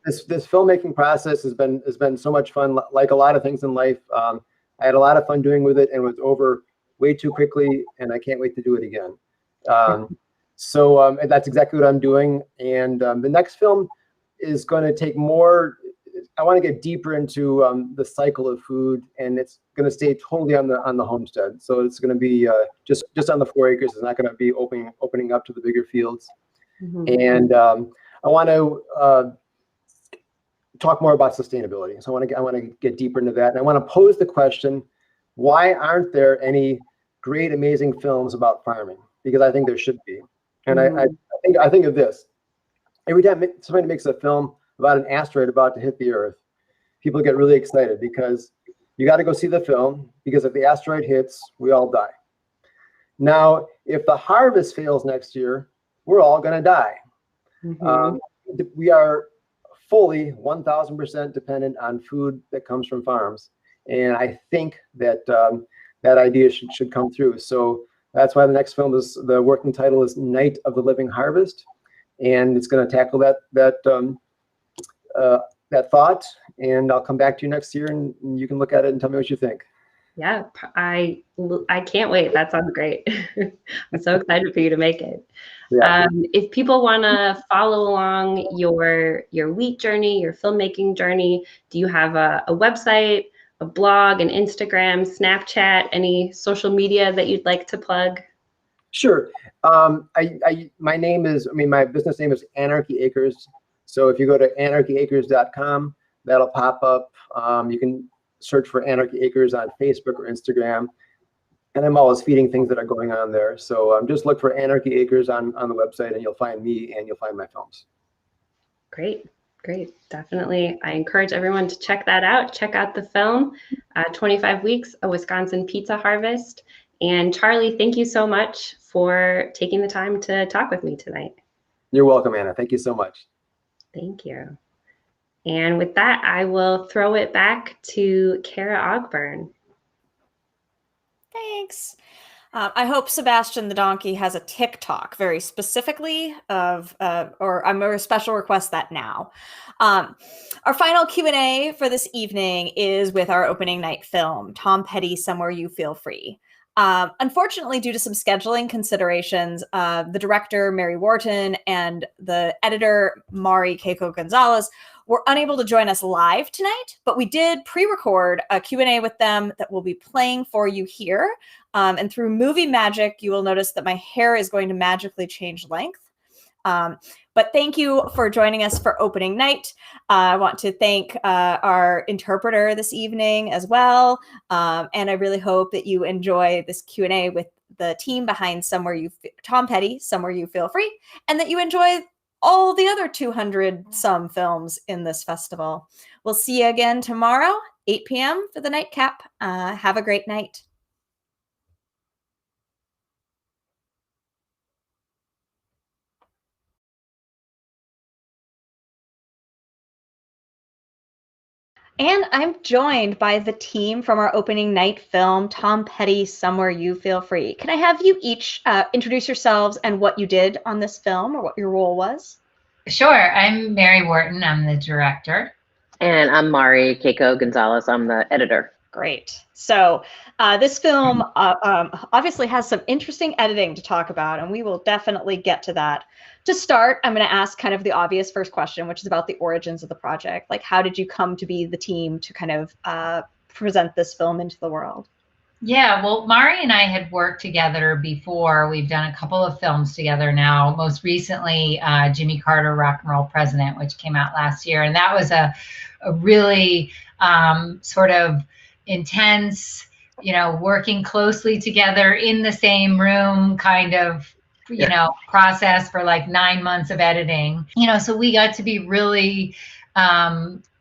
this filmmaking process has been so much fun. Like a lot of things in life, I had a lot of fun doing with it, and it was over way too quickly, and I can't wait to do it again. So that's exactly what I'm doing. And the next film is going to take more. I want to get deeper into the cycle of food, and it's going to stay totally on the homestead. So it's going to be just on the 4 acres. It's not going to be opening up to the bigger fields. Mm-hmm. And I want to talk more about sustainability. So I want to get deeper into that, and I want to pose the question: why aren't there any great, amazing films about farming? Because I think there should be. And mm-hmm. I think of this: every time somebody makes a film about an asteroid about to hit the Earth, people get really excited because you got to go see the film, because if the asteroid hits, we all die. Now, if the harvest fails next year, we're all going to die. Mm-hmm. We are fully 1,000% dependent on food that comes from farms. And I think that that idea should come through. So that's why the next film the working title is Night of the Living Harvest. And it's going to tackle that thought. And I'll come back to you next year, and you can look at it and tell me what you think. Yeah, I can't wait. That sounds great. I'm so excited for you to make it. Yeah. If people want to follow along your wheat journey, your filmmaking journey, do you have a website, a blog, an Instagram, Snapchat, any social media that you'd like to plug? Sure. My business name is Anarchy Acres. So if you go to anarchyacres.com, that'll pop up. You can search for Anarchy Acres on Facebook or Instagram. And I'm always feeding things that are going on there. So just look for Anarchy Acres on the website, and you'll find me and you'll find my films. Great. Definitely. I encourage everyone to check that out. Check out the film, 25 Weeks, A Wisconsin Pizza Harvest. And Charlie, thank you so much for taking the time to talk with me tonight. You're welcome, Anna. Thank you so much. Thank you. And with that, I will throw it back to Kara Ogburn. Thanks. I hope Sebastian the donkey has a TikTok very specifically or I'm going to special request that now. Our final Q&A for this evening is with our opening night film, Tom Petty, Somewhere You Feel Free. Unfortunately, due to some scheduling considerations, the director, Mary Wharton, and the editor, Keiko Gonzalez, were unable to join us live tonight, but we did pre-record a Q&A with them that we'll be playing for you here. And through movie magic, you will notice that my hair is going to magically change length. But thank you for joining us for opening night. I want to thank our interpreter this evening as well. And I really hope that you enjoy this Q&A with the team behind Tom Petty, Somewhere You Feel Free, and that you enjoy all the other 200 some films in this festival. We'll see you again tomorrow, 8 p.m. for the Nightcap. Have a great night. And I'm joined by the team from our opening night film, Tom Petty, Somewhere You Feel Free. Can I have you each introduce yourselves and what you did on this film, or what your role was? Sure. I'm Mary Wharton. I'm the director. And I'm Keiko Gonzalez. I'm the editor. Great. So this film obviously has some interesting editing to talk about, and we will definitely get to that. To start, I'm going to ask kind of the obvious first question, which is about the origins of the project. Like, how did you come to be the team to kind of present this film into the world? Yeah, well, Mari and I had worked together before. We've done a couple of films together now, most recently Jimmy Carter, Rock and Roll President, which came out last year. And that was a really sort of intense, working closely together in the same room kind of, process for like 9 months of editing. So we got to be really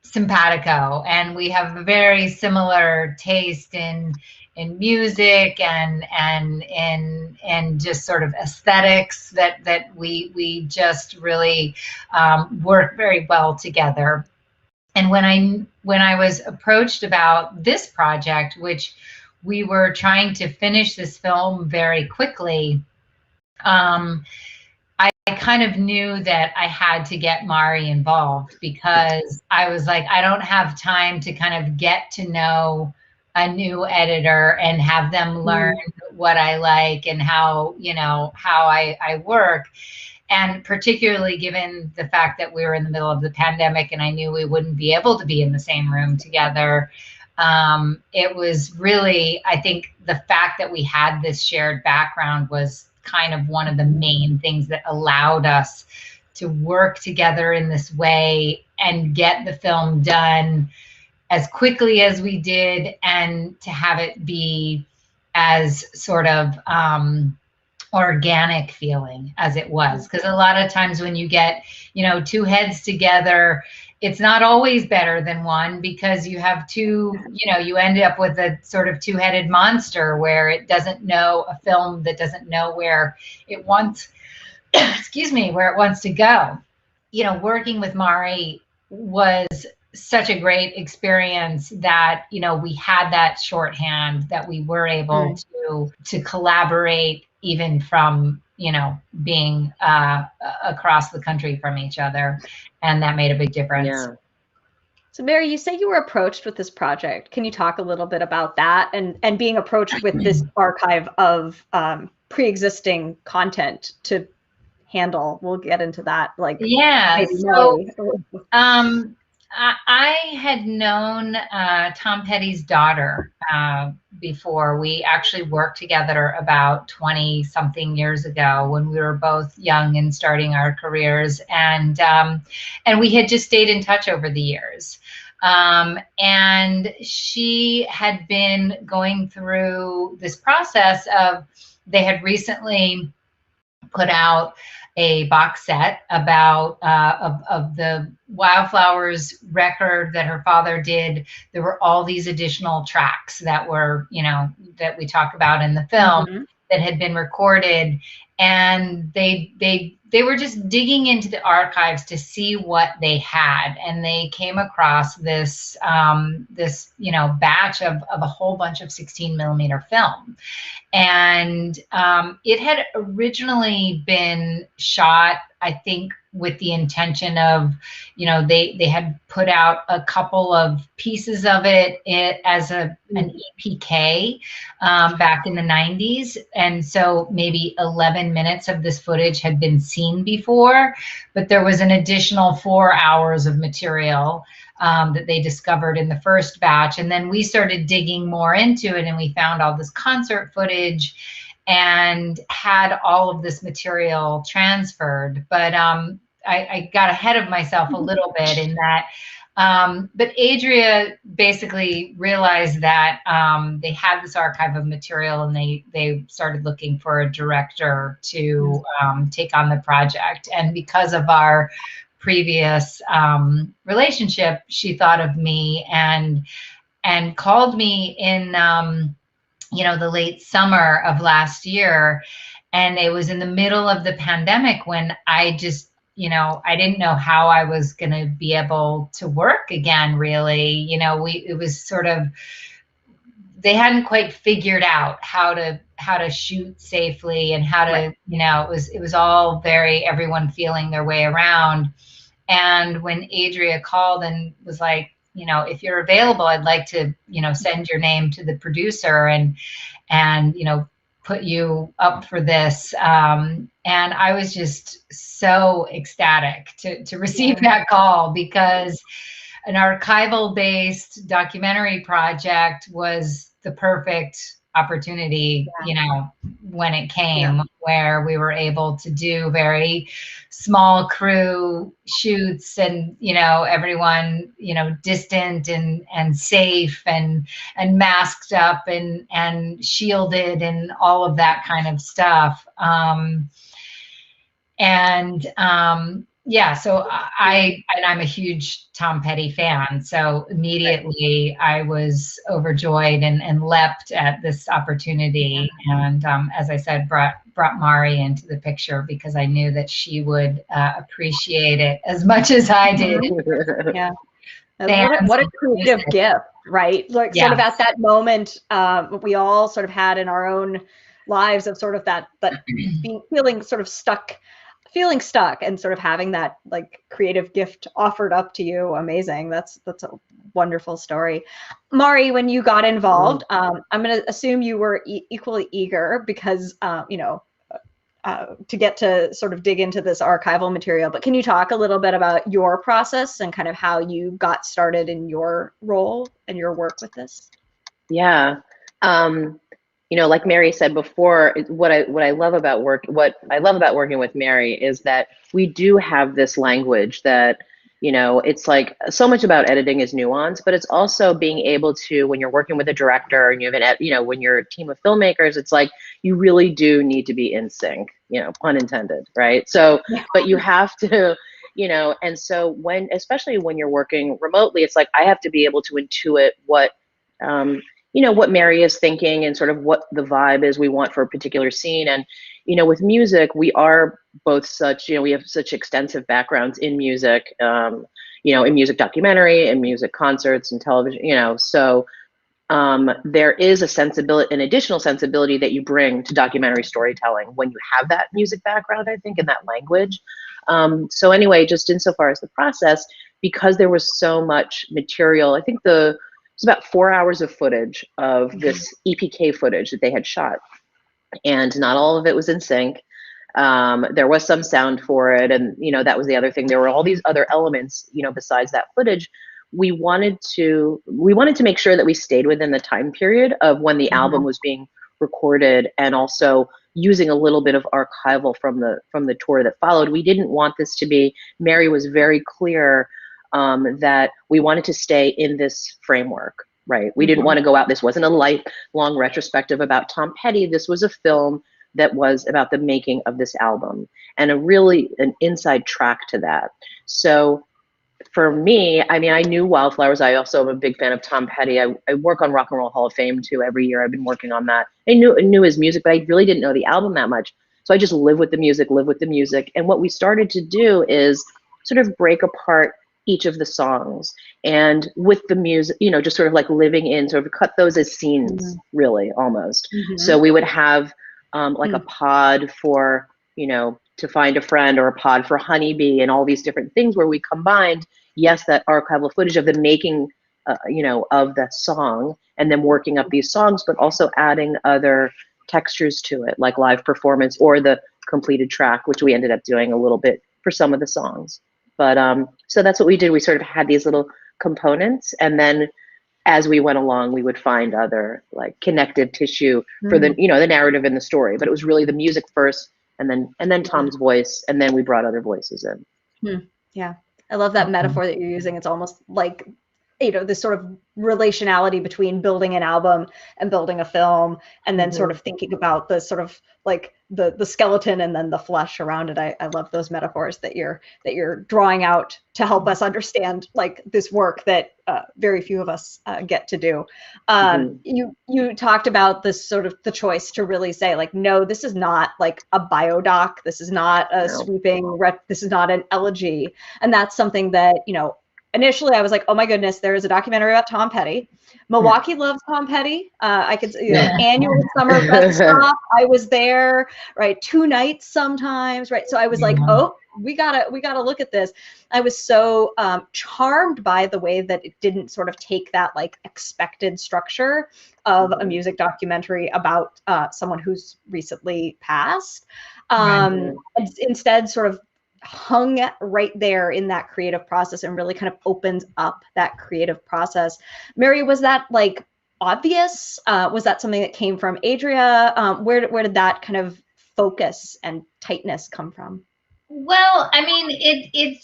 simpatico, and we have a very similar taste in music and just sort of aesthetics that we just really work very well together. And when I was approached about this project, which we were trying to finish this film very quickly, I kind of knew that I had to get Mari involved, because I was like, I don't have time to kind of get to know a new editor and have them learn what I like and how I work. And particularly given the fact that we were in the middle of the pandemic and I knew we wouldn't be able to be in the same room together, it was really, I think the fact that we had this shared background was kind of one of the main things that allowed us to work together in this way and get the film done as quickly as we did, and to have it be as sort of organic feeling as it was. Because a lot of times when you get, two heads together, it's not always better than one, because you have two, you end up with a sort of two-headed monster where it doesn't know, a film that doesn't know where it wants, where it wants to go. Working with Mari was such a great experience that, we had that shorthand, that we were able to collaborate even from, being across the country from each other. And that made a big difference. Yeah. So Mary, you say you were approached with this project. Can you talk a little bit about that and being approached with this archive of pre-existing content to handle? We'll get into that. Yeah. So, I had known Tom Petty's daughter before. We actually worked together about 20-something years ago when we were both young and starting our careers, and we had just stayed in touch over the years. And she had been going through this process of, they had recently put out a box set about of the Wildflowers record that her father did. There were all these additional tracks that were, that we talk about in the film that had been recorded, and they were just digging into the archives to see what they had, and they came across this batch of a whole bunch of 16mm film. And it had originally been shot, I think, with the intention of, they had put out a couple of pieces of it as an EPK back in the 90s. And so maybe 11 minutes of this footage had been seen before, but there was an additional 4 hours of material that they discovered in the first batch. And then we started digging more into it, and we found all this concert footage and had all of this material transferred. But I got ahead of myself a little bit in that. But Adria basically realized that they had this archive of material, and they started looking for a director to take on the project. And because of our previous relationship, she thought of me and called me in the late summer of last year. And it was in the middle of the pandemic when I just, I didn't know how I was going to be able to work again, really. It was sort of, they hadn't quite figured out how to shoot safely and how to, it was all very, everyone feeling their way around. And when Adria called and was like, you know, if you're available, I'd like to, you know, send your name to the producer and, you know, put you up for this. And I was just so ecstatic to receive that call, because an archival based documentary project was the perfect opportunity, you know, when it came, where we were able to do very small crew shoots, and, you know, everyone, you know, distant and safe and masked up and shielded and all of that kind of stuff. Yeah, so I'm a huge Tom Petty fan. So immediately I was overjoyed and leapt at this opportunity. And as I said, brought Mari into the picture because I knew that she would appreciate it as much as I did. Yeah. What a creative gift, right? Like sort of at that moment, we all sort of had in our own lives of sort of that feeling sort of stuck, and sort of having that like creative gift offered up to you. Amazing. That's a wonderful story. Mari, when you got involved, I'm going to assume you were equally eager because, you know, to get to sort of dig into this archival material, but can you talk a little bit about your process and kind of how you got started in your role and your work with this? Yeah. You know, like Mary said before, what I love about working with Mary is that we do have this language that, you know, it's like so much about editing is nuance, but it's also being able to, when you're working with a director and you have you know, when you're a team of filmmakers, it's like you really do need to be in sync, you know, pun intended, right? So, but you have to, you know, and so especially when you're working remotely, it's like I have to be able to intuit what, you know, what Mary is thinking and sort of what the vibe is we want for a particular scene. And, you know, with music, we are both such, you know, we have such extensive backgrounds in music, you know, in music documentary and music concerts and television, you know, so there is an additional sensibility that you bring to documentary storytelling when you have that music background, I think, and that language. So anyway, just insofar as the process, because there was so much material, I think it was about 4 hours of footage of this EPK footage that they had shot, and not all of it was in sync. There was some sound for it, and you know, that was the other thing. There were all these other elements, you know, besides that footage. We wanted to make sure that we stayed within the time period of when the album was being recorded, and also using a little bit of archival from the tour that followed. We didn't want this to be. Mary was very clear that we wanted to stay in this framework, right? We didn't want to go out. This wasn't a lifelong retrospective about Tom Petty. This was a film that was about the making of this album and an inside track to that. So for me, I mean, I knew Wildflowers. I also am a big fan of Tom Petty. I work on Rock and Roll Hall of Fame too every year. I've been working on that. I knew his music, but I really didn't know the album that much. So I just live with the music. And what we started to do is sort of break apart each of the songs, and with the music, you know, just sort of like living in, sort of cut those as scenes, really, almost. So we would have like a pod for, you know, To Find a Friend, or a pod for Honeybee, and all these different things where we combined, yes, that archival footage of the making, you know, of that song, and then working up these songs, but also adding other textures to it, like live performance or the completed track, which we ended up doing a little bit for some of the songs. But so that's what we did. We sort of had these little components, and then as we went along, we would find other like connective tissue for the, you know, the narrative and the story. But it was really the music first, and then Tom's voice, and then we brought other voices in. Yeah, I love that metaphor that you're using. It's almost like, you know, this sort of relationality between building an album and building a film, and then sort of thinking about the sort of like the skeleton and then the flesh around it. I love those metaphors that you're drawing out to help us understand like this work that very few of us get to do. You talked about this sort of the choice to really say like, no, this is not like a biodoc. This is not a sweeping this is not an elegy. And that's something that, you know, initially I was like, oh my goodness, there is a documentary about Tom Petty. Milwaukee loves Tom Petty. I could, annual summer Fest stop. I was there, right, 2 nights sometimes, right. So I was like, oh, we gotta look at this. I was so charmed by the way that it didn't sort of take that like expected structure of a music documentary about someone who's recently passed. Instead, sort of hung right there in that creative process and really kind of opens up that creative process. Mary, was that like obvious? Was that something that came from Adria? Where did that kind of focus and tightness come from? Well, I mean, it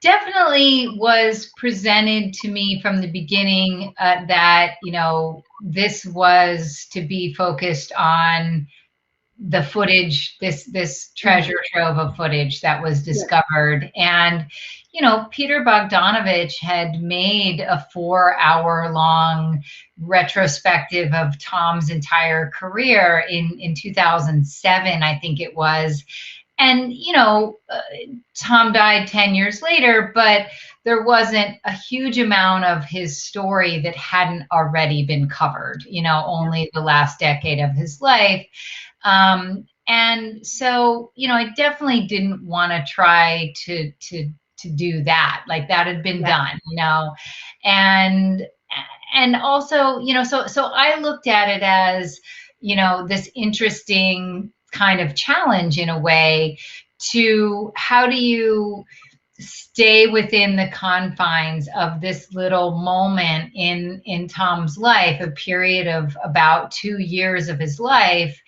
definitely was presented to me from the beginning that, this was to be focused on the footage, this treasure trove of footage that was discovered. And, Peter Bogdanovich had made a 4-hour-long retrospective of Tom's entire career in 2007, I think it was. And, Tom died 10 years later, but there wasn't a huge amount of his story that hadn't already been covered, only the last decade of his life. And so, I definitely didn't want to try to do that. Like that had been done, and also, so I looked at it as, this interesting kind of challenge in a way to how do you stay within the confines of this little moment in Tom's life, a period of about 2 years of his life,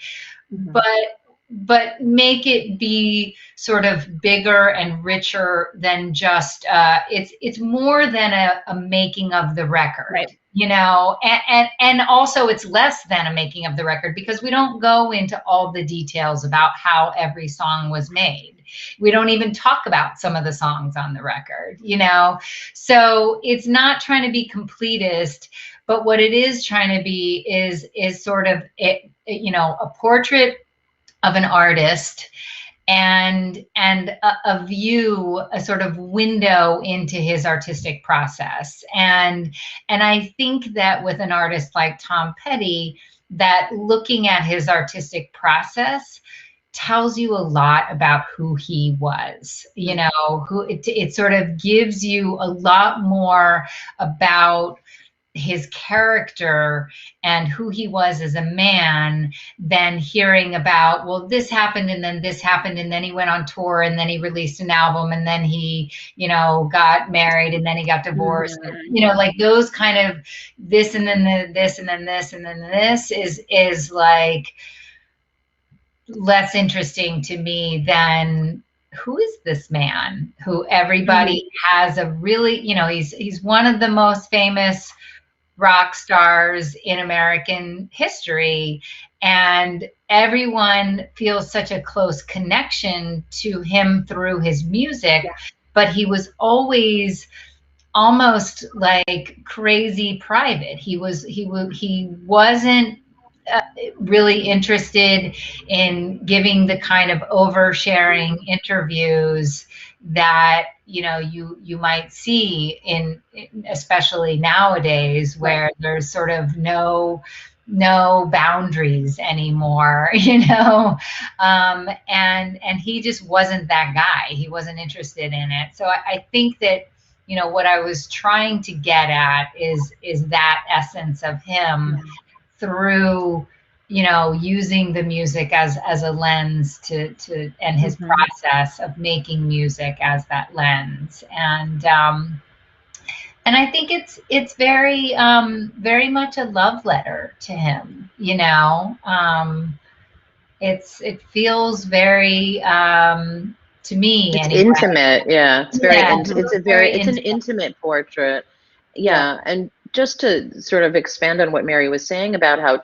but make it be sort of bigger and richer than just it's more than a making of the record, right? And also it's less than a making of the record because we don't go into all the details about how every song was made. We don't even talk about some of the songs on the record, so it's not trying to be completist, but what it is trying to be is sort of a portrait of an artist and a view, a sort of window into his artistic process. And I think that with an artist like Tom Petty, that looking at his artistic process tells you a lot about who he was, who it sort of gives you a lot more about his character and who he was as a man than hearing about, well, this happened and then this happened and then he went on tour and then he released an album and then he, got married and then he got divorced. Like those kind of this and then this and then this and then this is like less interesting to me than who is this man who everybody has a really, he's one of the most famous rock stars in American history, and everyone feels such a close connection to him through his music, but he was always almost like crazy private. He wasn't really interested in giving the kind of oversharing interviews that you might see in especially nowadays where there's sort of no boundaries anymore, and he just wasn't that guy. He wasn't interested in it. So I think that what I was trying to get at is that essence of him through using the music as a lens to and his process of making music as that lens. And I think it's very very much a love letter to him. It feels very to me it's anyway. Intimate. Yeah, it's very it's an intimate portrait. And just to sort of expand on what Mary was saying about how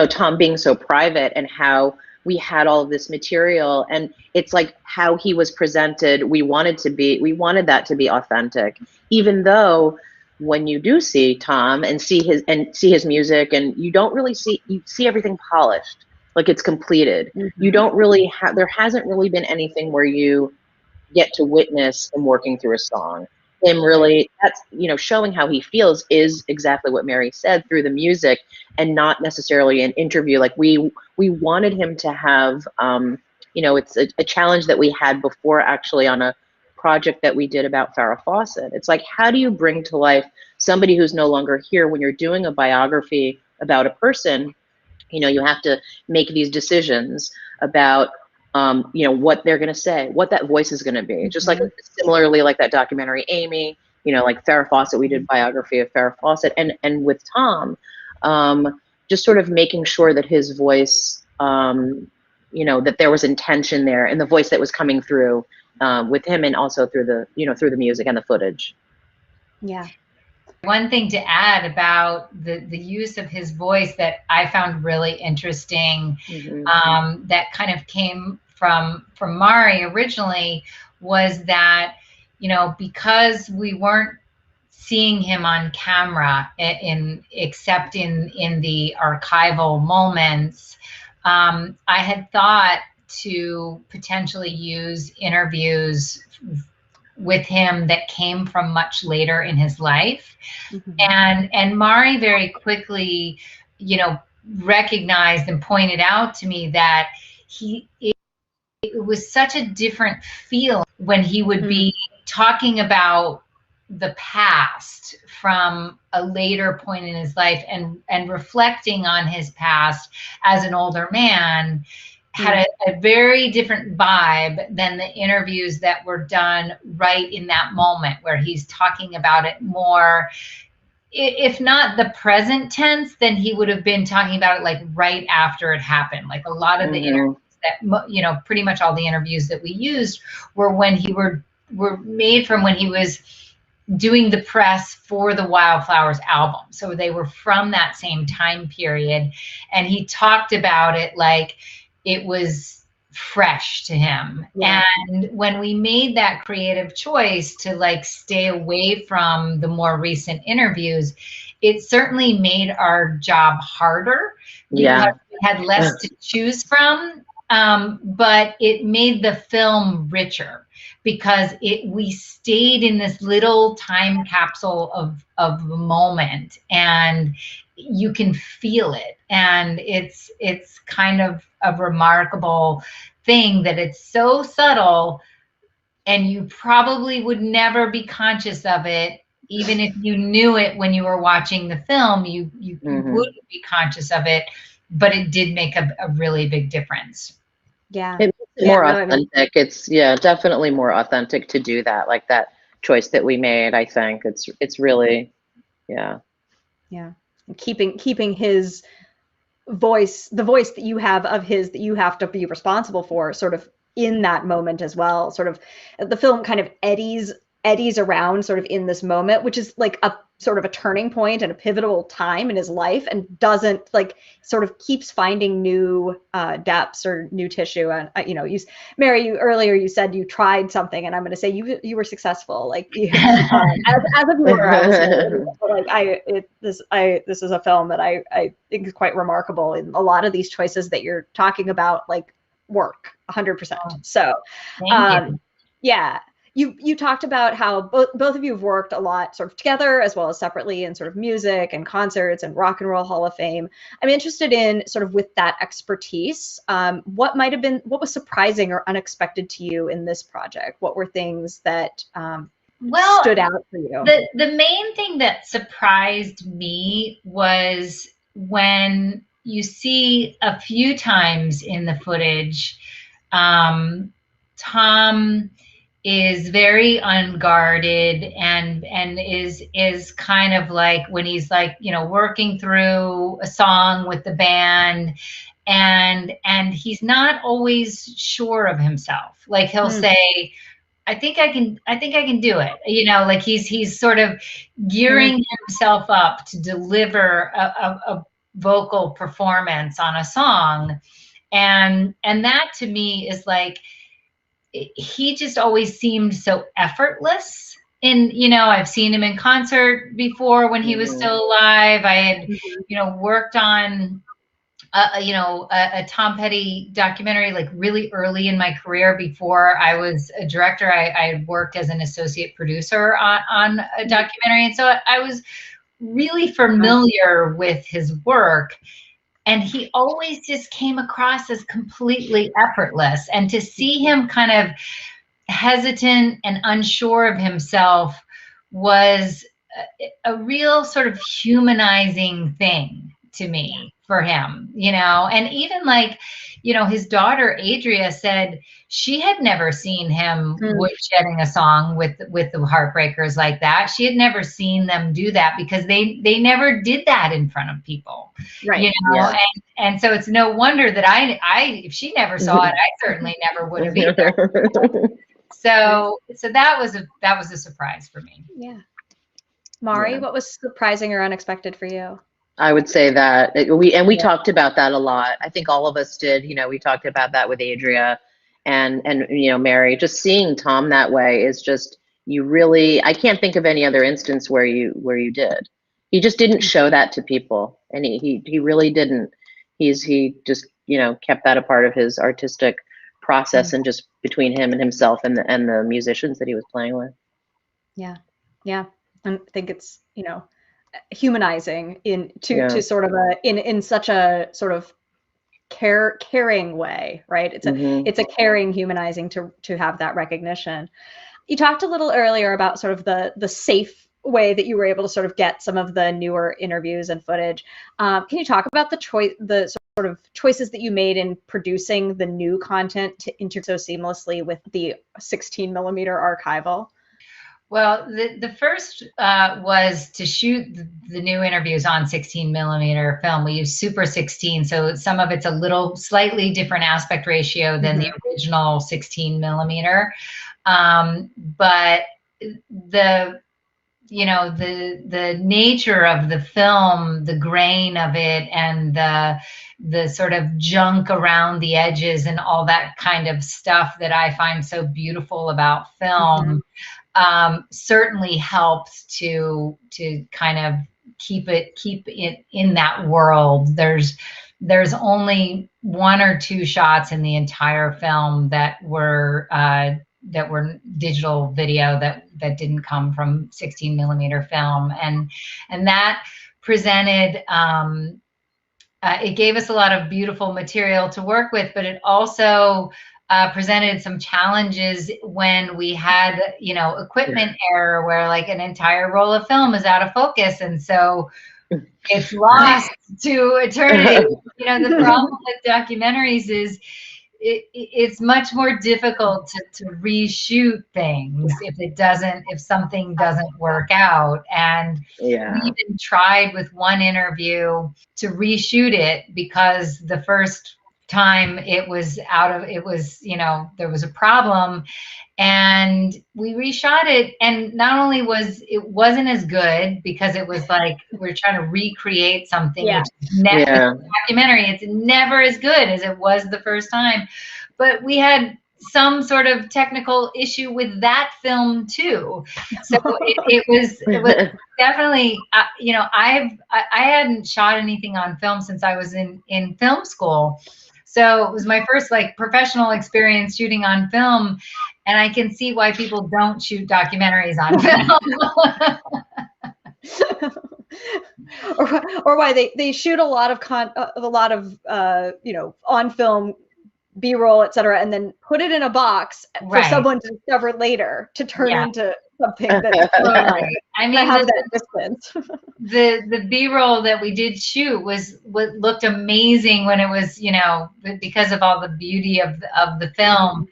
Tom being so private and how we had all of this material, and it's like how he was presented, we wanted that to be authentic, even though when you do see Tom and see his music, and you see everything polished, like it's completed. You don't really there hasn't really been anything where you get to witness him working through a song. him really, that's, showing how he feels is exactly what Mary said through the music, and not necessarily an interview. Like we wanted him to have, it's a challenge that we had before, actually, on a project that we did about Farrah Fawcett. It's like, how do you bring to life somebody who's no longer here when you're doing a biography about a person? You have to make these decisions about, what they're going to say, what that voice is going to be. Just like similarly, like that documentary, Amy, like Farrah Fawcett, we did biography of Farrah Fawcett, and with Tom, just sort of making sure that his voice, that there was intention there, and the voice that was coming through with him, and also through the music and the footage. Yeah. One thing to add about the use of his voice that I found really interesting, that kind of came from Mari originally, was that, because we weren't seeing him on camera except in the archival moments, I had thought to potentially use interviews with him that came from much later in his life. And Mari very quickly, recognized and pointed out to me that it was such a different feel when he would be talking about the past from a later point in his life, and reflecting on his past as an older man, had a very different vibe than the interviews that were done right in that moment, where he's talking about it more, if not the present tense, then he would have been talking about it like right after it happened. Like a lot of the interviews that, pretty much all the interviews that we used were were made from when he was doing the press for the Wildflowers album. So they were from that same time period. And he talked about it like it was fresh to him. Yeah. And when we made that creative choice to like stay away from the more recent interviews, it certainly made our job harder because we had less to choose from. But it made the film richer because we stayed in this little time capsule of a moment, and you can feel it. And it's kind of a remarkable thing that it's so subtle, and you probably would never be conscious of it. Even if you knew it when you were watching the film, you wouldn't be conscious of it, but it did make a really big difference. Yeah. It makes it more authentic. It's definitely more authentic to do that, like that choice that we made. I think it's really, yeah. And keeping his voice, the voice that you have of his, that you have to be responsible for, sort of in that moment as well. Sort of the film kind of eddies around sort of in this moment, which is like a sort of a turning point and a pivotal time in his life, and doesn't like sort of keeps finding new depths or new tissue. And Mary, earlier you said you tried something, and I'm going to say you were successful. Like as a viewer, this is a film that I think is quite remarkable in a lot of these choices that you're talking about, like work 100%. So yeah. You talked about how both of you have worked a lot sort of together as well as separately in sort of music and concerts and Rock and Roll Hall of Fame. I'm interested in sort of with that expertise, what was surprising or unexpected to you in this project? What were things that stood out for you? The main thing that surprised me was when you see a few times in the footage, Tom is very unguarded and is kind of like when he's like, working through a song with the band, and he's not always sure of himself. Like he'll say, I think I can do it. Like he's sort of gearing himself up to deliver a vocal performance on a song. And that to me is like, he just always seemed so effortless. And, I've seen him in concert before when he was still alive. I had, worked on a Tom Petty documentary, like really early in my career before I was a director. I worked as an associate producer on a documentary. And so I was really familiar with his work. And he always just came across as completely effortless. And to see him kind of hesitant and unsure of himself was a real sort of humanizing thing to me for him, and even like, his daughter Adria said she had never seen him woodshedding a song with the Heartbreakers like that. She had never seen them do that because they never did that in front of people, right? And so it's no wonder that I if she never saw it, I certainly never would have either. So that was a surprise for me. Yeah. Mari, what was surprising or unexpected for you? I would say that we talked about that a lot. I think all of us did. We talked about that with Adria and Mary. Just seeing Tom that way is just, I can't think of any other instance where you did. He just didn't show that to people, and he really didn't. He just kept that a part of his artistic process and just between him and himself and the musicians that he was playing with. Yeah. And I think it's humanizing to sort of in such a sort of caring way, right? It's a caring, humanizing to have that recognition. You talked a little earlier about sort of the safe way that you were able to sort of get some of the newer interviews and footage. Can you talk about the sort of choices that you made in producing the new content to integrate so seamlessly with the 16 millimeter archival? Well, the first was to shoot the new interviews on 16 millimeter film. We use Super 16, so some of it's a little slightly different aspect ratio than the original 16 millimeter. But the nature of the film, the grain of it, and the sort of junk around the edges and all that kind of stuff that I find so beautiful about film. Certainly helps to kind of keep it in that world. There's only one or two shots in the entire film that were digital video that didn't come from 16 millimeter film, and that presented it gave us a lot of beautiful material to work with, but it also presented some challenges when we had, equipment error where like an entire roll of film is out of focus. And so it's lost to eternity. The problem with documentaries is it's much more difficult to reshoot things if something doesn't work out. And we even tried with one interview to reshoot it because the first time there was a problem, and we reshot it, and not only wasn't as good because it was like we're trying to recreate something which is never documentary. It's never as good as it was the first time, but we had some sort of technical issue with that film too. So it was definitely, I hadn't shot anything on film since I was in film school. So it was my first like professional experience shooting on film, and I can see why people don't shoot documentaries on film. or why they shoot a lot of on film B-roll, et cetera, and then put it in a box for someone to discover later to turn into something that I mean, have that distance. The B-roll that we did shoot looked amazing when it was, because of all the beauty of the film.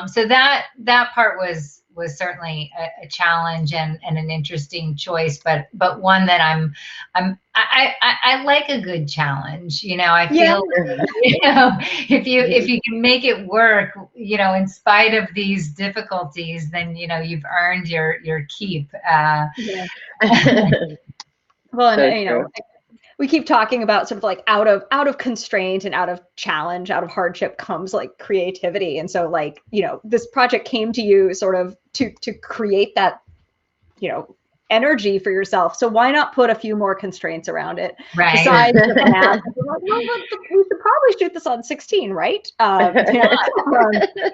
So that part was certainly a challenge and an interesting choice, but one that I like a good challenge. I feel if you can make it work, in spite of these difficulties, then you've earned your keep. Well, and we keep talking about sort of like out of constraint and out of challenge, out of hardship comes like creativity. And so like, this project came to you sort of to create that, energy for yourself. So why not put a few more constraints around it? Right. Besides the math, we should probably shoot this on 16, right? In a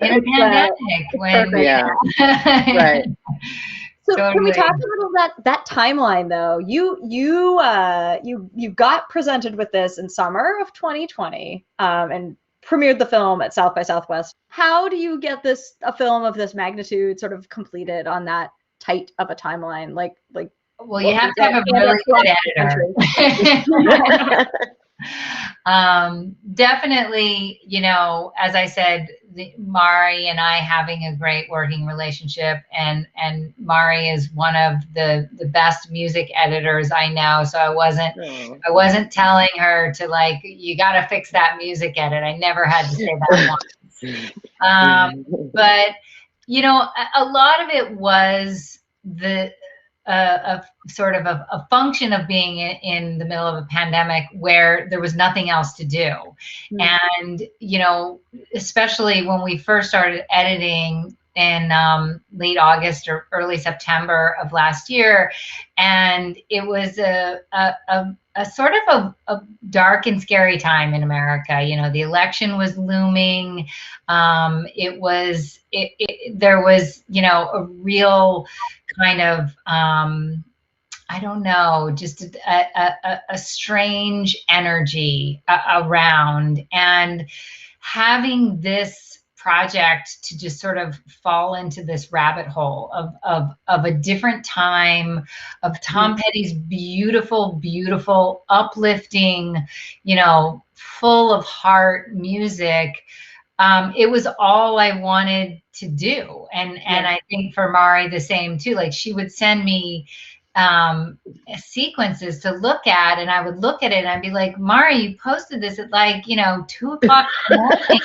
pandemic when Right. So Totally. can we talk a little about that timeline though? You got presented with this in summer of 2020 and premiered the film at South by Southwest. How do you get a film of this magnitude sort of completed on that tight of a timeline? Well, you have to have a really good editor. Definitely, as I said, Mari and I having a great working relationship, and Mari is one of the best music editors I know. So I wasn't telling her to you got to fix that music edit. I never had to say that once. But a lot of it was a sort of a function of being in the middle of a pandemic where there was nothing else to do. And, especially when we first started editing in late August or early September of last year, and it was a sort of a dark and scary time in America. The election was looming. There was, a real kind of, I don't know, just a strange energy around, and having this project to just sort of fall into this rabbit hole of a different time, of Tom Petty's beautiful, uplifting, full of heart music. It was all I wanted to do. And I think for Mari, the same too. She would send me sequences to look at, and I would look at it and I'd be like, Mari, you posted this at 2 o'clock in the morning.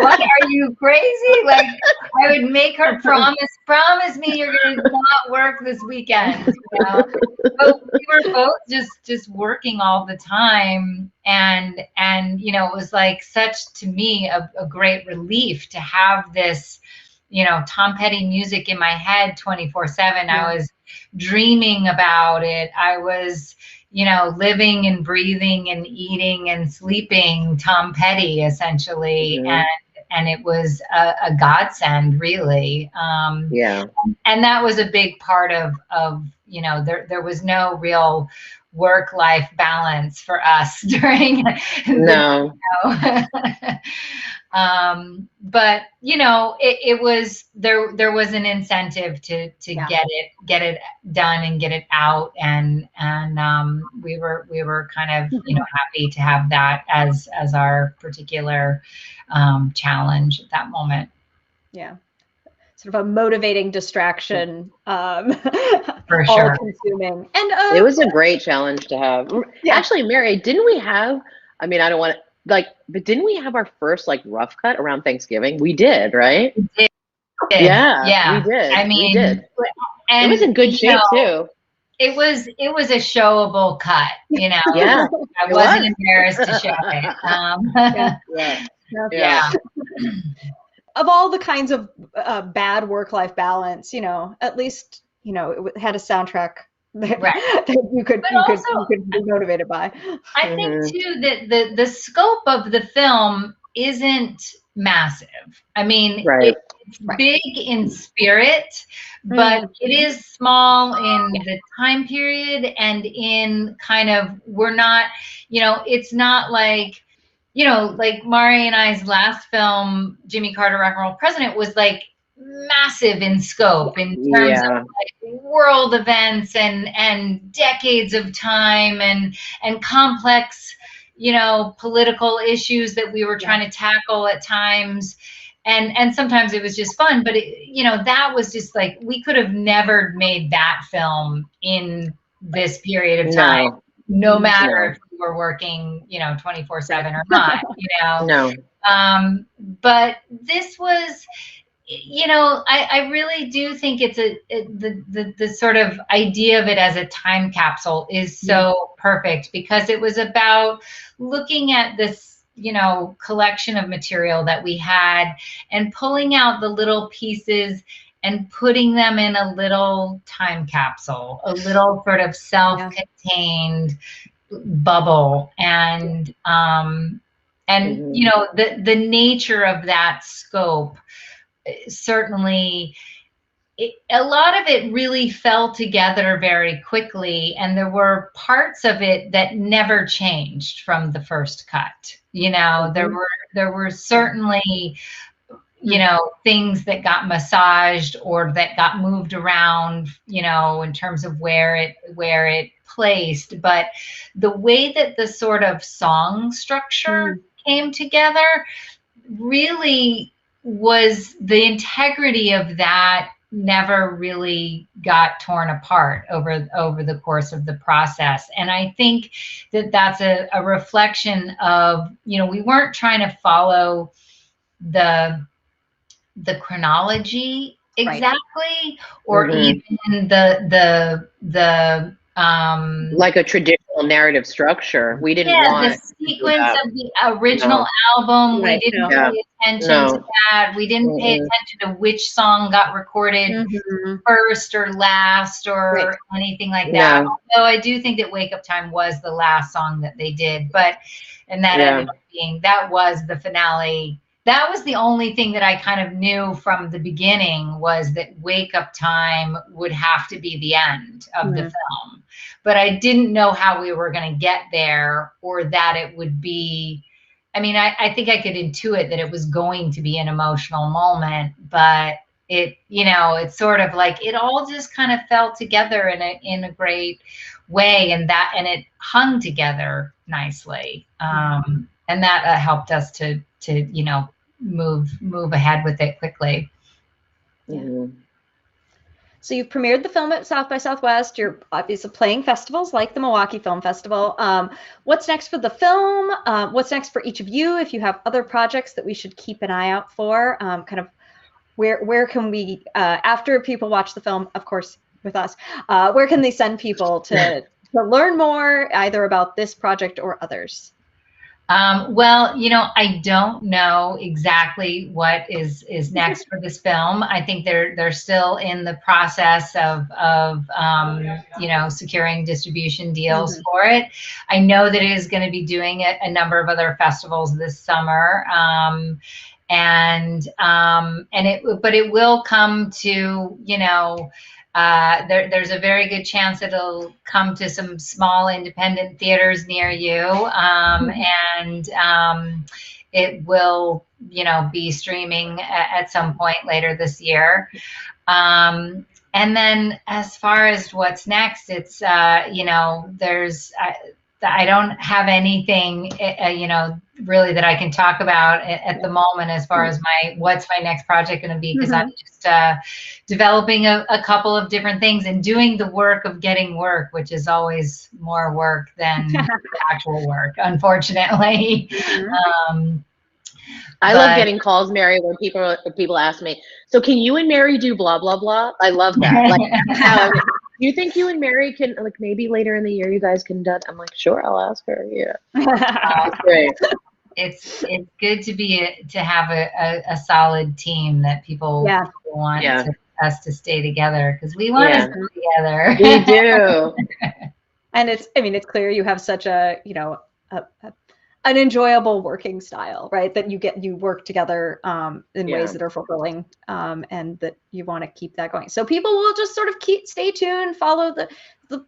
What, are you crazy? I would make her promise me you're going to not work this weekend. But we were both just working all the time. And it was such, to me, a great relief to have this, Tom Petty music in my head 24/7. I was dreaming about it. I was, living and breathing and eating and sleeping Tom Petty, essentially. And it was a godsend, really. And that was a big part of there was no real work-life balance for us during but it was there was an incentive to get it done and get it out, and we were kind of happy to have that as our particular challenge at that moment. Sort of a motivating distraction, for sure, all-consuming. And it was a great challenge to have. Actually, Mary, didn't we have? I mean, I don't want to but didn't we have our first rough cut around Thanksgiving? We did, right? We did. Yeah, we did. I mean, we did. And it was in good shape too. It was a showable cut, Yeah, I wasn't embarrassed to show it. Yeah. Of all the kinds of bad work-life balance, at least it had a soundtrack that you could be motivated by. I think too that the scope of the film isn't massive. I mean, it's big in spirit, but it is small in the time period, and in kind of, we're not, it's not like Mari and I's last film, Jimmy Carter, Rock and Roll President, was massive in scope in terms of world events and decades of time and complex, political issues that we were trying to tackle at times. And sometimes it was just fun, but that was just we could have never made that film in this period of time, no matter if we were working, 24/7 or not, No. But this was, I really do think it's the sort of idea of it as a time capsule is so perfect, because it was about looking at this, collection of material that we had and pulling out the little pieces and putting them in a little time capsule, a little sort of self-contained bubble. And you know, the nature of that scope, certainly a lot of it really fell together very quickly, and there were parts of it that never changed from the first cut. You know, there were certainly, you know, things that got massaged or that got moved around, you know, in terms of where it placed. But the way that the sort of song structure came together really was, the integrity of that never really got torn apart over the course of the process. And I think that that's a reflection of, you know, we weren't trying to follow the chronology exactly, or even the like a traditional narrative structure. We didn't want the sequence of the original album. We didn't pay attention to that. We didn't pay attention to which song got recorded first or last or anything like that. Although I do think that Wake Up Time was the last song that they did, and that ended up being, that was the finale. That was the only thing that I kind of knew from the beginning, was that Wake Up Time would have to be the end of the film. But I didn't know how we were going to get there, or that it would be, I mean, I think I could intuit that it was going to be an emotional moment, but it, you know, it's sort of like it all just kind of fell together in a great way, and it hung together nicely. And that helped us to, you know, move ahead with it quickly. So you've premiered the film at South by Southwest. You're obviously playing festivals like the Milwaukee Film Festival. What's next for the film? What's next for each of you? If you have other projects that we should keep an eye out for, kind of where can we, after people watch the film, of course, with us, where can they send people to learn more, either about this project or others? Well, you know, I don't know exactly what is next for this film. I think they're still in the process of you know, securing distribution deals for it. I know that it is going to be doing a number of other festivals this summer. But it will come to, you know, there's a very good chance it'll come to some small independent theaters near you, and it will, you know, be streaming at some point later this year. And then as far as what's next, it's you know, I don't have anything, you know, really that I can talk about at the moment as far as what's my next project going to be, because I'm just developing a couple of different things and doing the work of getting work, which is always more work than the actual work, unfortunately. I love getting calls, Mary, when people ask me, so can you and Mary do blah, blah, blah? I love that. Like, do you think you and Mary can, like, maybe later in the year you guys can do it? I'm like, sure, I'll ask her. Yeah. That's great. It's good to have a solid team that people want us to stay together, because we want to stay together. We do. And it's clear you have such a, you know, an enjoyable working style, right? That you work together in ways that are fulfilling, and that you want to keep that going. So people will just sort of stay tuned, follow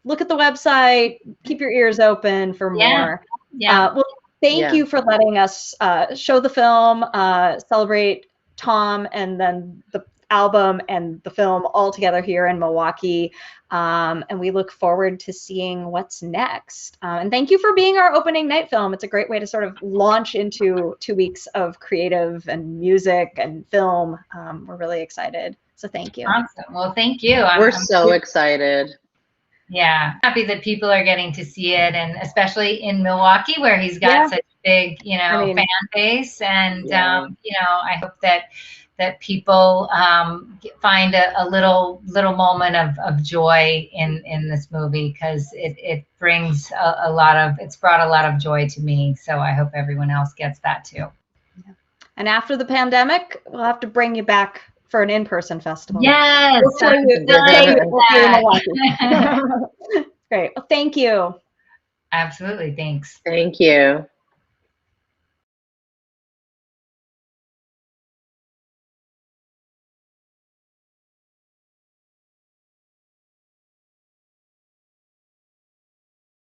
look at the website, keep your ears open for more. Well, thank you for letting us show the film, celebrate Tom, and then the album and the film all together here in Milwaukee. And we look forward to seeing what's next. And thank you for being our opening night film. It's a great way to sort of launch into 2 weeks of creative and music and film. We're really excited. So thank you. Awesome. Well, thank you. We're so excited. Yeah, happy that people are getting to see it, and especially in Milwaukee, where he's got such a big, you know, fan base. And you know, I hope that people find a little moment of joy in this movie, because it brings it's brought a lot of joy to me. So I hope everyone else gets that too. And after the pandemic, we'll have to bring you back for an in-person festival. Yes. We'll see you, we'll see you in Milwaukee. Great. Well, thank you. Absolutely. Thanks. Thank you.